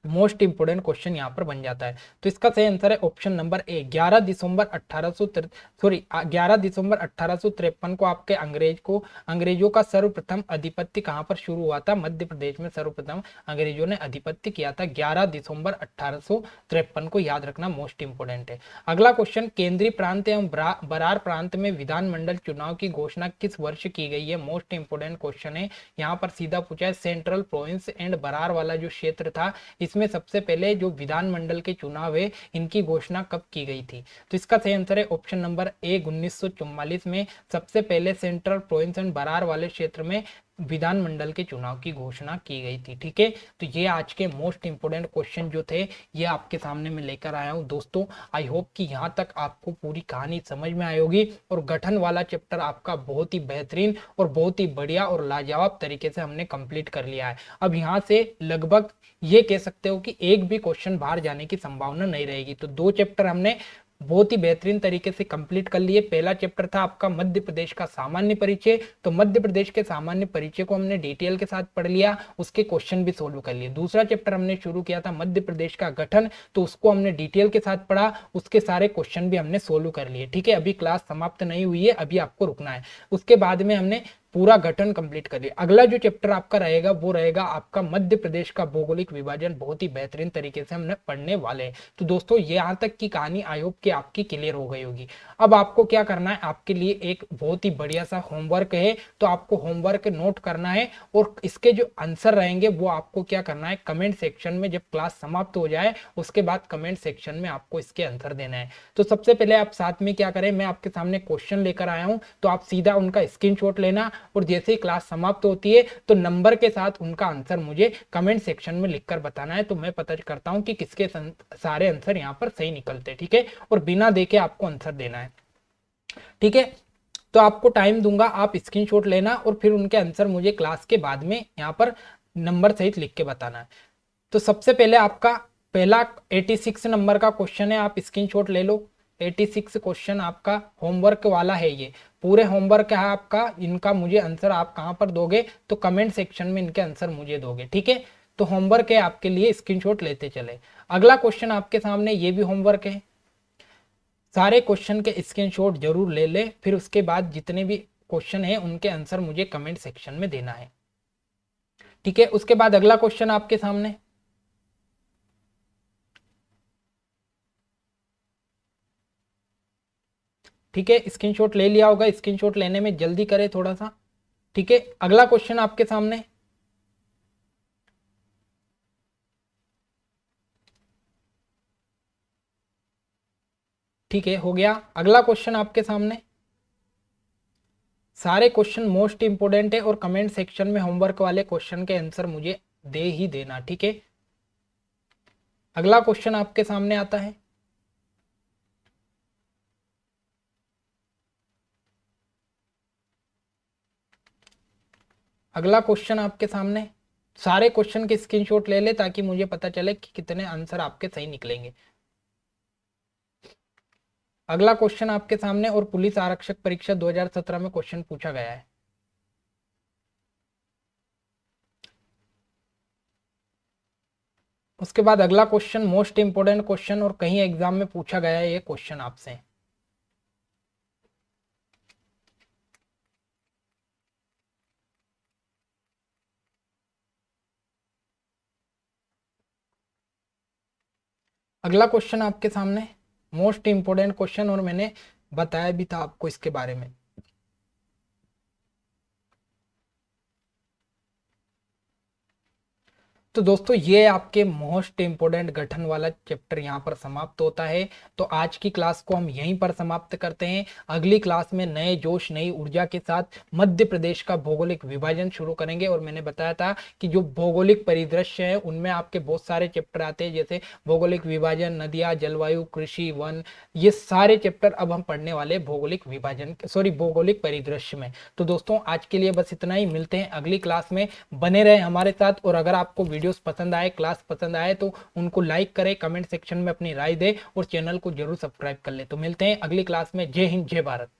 मोस्ट इंपोर्टेंट क्वेश्चन यहां पर बन जाता है। तो इसका सही आंसर है ऑप्शन नंबर ए, 11 दिसंबर 1853 को आपके अंग्रेजों का सर्वप्रथम अधिपत्य कहां पर शुरू हुआ था, मध्य प्रदेश में सर्वप्रथम अंग्रेजों ने अधिपत्य किया था 11 दिसंबर 1853 को, याद रखना मोस्ट इंपोर्टेंट है। अगला क्वेश्चन, केंद्रीय प्रांत एवं बरार प्रांत में विधानमंडल चुनाव की घोषणा किस वर्ष की गई है। मोस्ट इंपोर्टेंट क्वेश्चन है, यहाँ पर सीधा पूछा है सेंट्रल प्रोविंस एंड बरार वाला जो क्षेत्र था इसमें सबसे पहले जो विधानमंडल के चुनाव है इनकी घोषणा कब की गई थी। तो इसका सही आंसर है ऑप्शन नंबर ए, 1944 में सबसे पहले सेंट्रल प्रोविंस एंड बरार वाले क्षेत्र में विधानमंडल के चुनाव की घोषणा की गई थी, ठीक है। तो ये आज के मोस्ट इंपोर्टेंट क्वेश्चन जो थे ये आपके सामने मैं लेकर आया हूं दोस्तों। आई होप कि यहाँ तक आपको पूरी कहानी समझ में आई होगी और गठन वाला चैप्टर आपका बहुत ही बेहतरीन और बहुत ही बढ़िया और लाजवाब तरीके से हमने कंप्लीट कर लिया है। अब यहाँ से लगभग ये कह सकते हो कि एक भी क्वेश्चन बाहर जाने की संभावना नहीं रहेगी। तो 2 चैप्टर हमने बहुत ही बेहतरीन तरीके से कंप्लीट कर लिए। पहला चैप्टर था आपका मध्य प्रदेश का सामान्य परिचय, तो मध्य प्रदेश के सामान्य परिचय को हमने डिटेल के साथ पढ़ लिया, उसके क्वेश्चन भी सोल्व कर लिए। दूसरा चैप्टर हमने शुरू किया था मध्य प्रदेश का गठन, तो उसको हमने डिटेल के साथ पढ़ा, उसके सारे क्वेश्चन भी हमने सोल्व कर लिए। ठीक है, अभी क्लास समाप्त नहीं हुई है, अभी आपको रुकना है। उसके बाद में हमने पूरा गठन कंप्लीट कर लिया। अगला जो चैप्टर आपका रहेगा वो रहेगा आपका मध्य प्रदेश का भौगोलिक विभाजन, बहुत ही बेहतरीन तरीके से हमने पढ़ने वाले हैं। तो दोस्तों यहाँ तक की कहानी आई होप कि आपकी क्लियर हो गई होगी। अब आपको क्या करना है, आपके लिए एक बहुत ही बढ़िया सा होमवर्क है, तो आपको होमवर्क नोट करना है और इसके जो आंसर रहेंगे वो आपको क्या करना है, कमेंट सेक्शन में जब क्लास समाप्त हो जाए उसके बाद कमेंट सेक्शन में आपको इसके आंसर देना है। तो सबसे पहले आप साथ में क्या करें, मैं आपके सामने क्वेश्चन लेकर आया हूं, तो आप सीधा उनका स्क्रीनशॉट लेना और जैसे ही क्लास समाप्त होती है तो नंबर के साथ उनका आंसर मुझे कमेंट सेक्शन में लिखकर बताना है, तो मैं पता करता हूं कि किसके सारे आंसर यहाँ पर सही निकलते हैं। ठीक है, और बिना देखे आपको आंसर देना है। ठीक है, तो आपको टाइम दूंगा, आप स्क्रीनशॉट लेना और फिर उनके आंसर मुझे क्लास के बाद में यहाँ पर नंबर सहित लिख के बताना है। तो सबसे पहले आपका पहला 86 नंबर का क्वेश्चन है, आप स्क्रीनशॉट ले लो। 86 क्वेश्चन आपका होमवर्क वाला है, ये पूरे होमवर्क है आपका। इनका मुझे आंसर आप कहां पर दोगे, तो कमेंट सेक्शन में इनके आंसर मुझे दोगे। ठीक है, तो होमवर्क है आपके लिए, स्क्रीनशॉट लेते चले। अगला क्वेश्चन आपके सामने, ये भी होमवर्क है। सारे क्वेश्चन के स्क्रीनशॉट जरूर ले ले, फिर उसके बाद जितने भी क्वेश्चन है उनके आंसर मुझे कमेंट सेक्शन में देना है। ठीक है, उसके बाद अगला क्वेश्चन आपके सामने, ठीक है, स्क्रीनशॉट ले लिया होगा, स्क्रीनशॉट लेने में जल्दी करें थोड़ा सा। ठीक है, अगला क्वेश्चन आपके सामने, ठीक है, हो गया। अगला क्वेश्चन आपके सामने, सारे क्वेश्चन मोस्ट इंपोर्टेंट है और कमेंट सेक्शन में होमवर्क वाले क्वेश्चन के आंसर मुझे दे ही देना। ठीक है, अगला क्वेश्चन आपके सामने आता है, अगला क्वेश्चन आपके सामने। सारे क्वेश्चन के स्क्रीनशॉट ले ले ताकि मुझे पता चले कि कितने आंसर आपके सही निकलेंगे। अगला क्वेश्चन आपके सामने, और पुलिस आरक्षक परीक्षा 2017 में क्वेश्चन पूछा गया है। उसके बाद अगला क्वेश्चन मोस्ट इंपोर्टेंट क्वेश्चन, और कहीं एग्जाम में पूछा गया है ये क्वेश्चन आपसे। अगला क्वेश्चन आपके सामने मोस्ट इंपोर्टेंट क्वेश्चन, और मैंने बताया भी था आपको इसके बारे में। तो दोस्तों ये आपके मोस्ट इंपोर्टेंट गठन वाला चैप्टर यहाँ पर समाप्त होता है। तो आज की क्लास को हम यहीं पर समाप्त करते हैं। अगली क्लास में नए जोश नई ऊर्जा के साथ मध्य प्रदेश का भौगोलिक विभाजन शुरू करेंगे। और मैंने बताया था कि जो भौगोलिक परिदृश्य है उनमें आपके बहुत सारे चैप्टर आते हैं, जैसे भौगोलिक विभाजन, नदियाँ, जलवायु, कृषि, वन, ये सारे चैप्टर अब हम पढ़ने वाले भौगोलिक विभाजन भौगोलिक परिदृश्य में। तो दोस्तों आज के लिए बस इतना ही, मिलते हैं अगली क्लास में। बने रहे हमारे साथ, और अगर आपको वीडियोस पसंद आए, क्लास पसंद आए तो उनको लाइक करें, कमेंट सेक्शन में अपनी राय दें और चैनल को जरूर सब्सक्राइब कर ले। तो मिलते हैं अगली क्लास में। जय हिंद, जय भारत।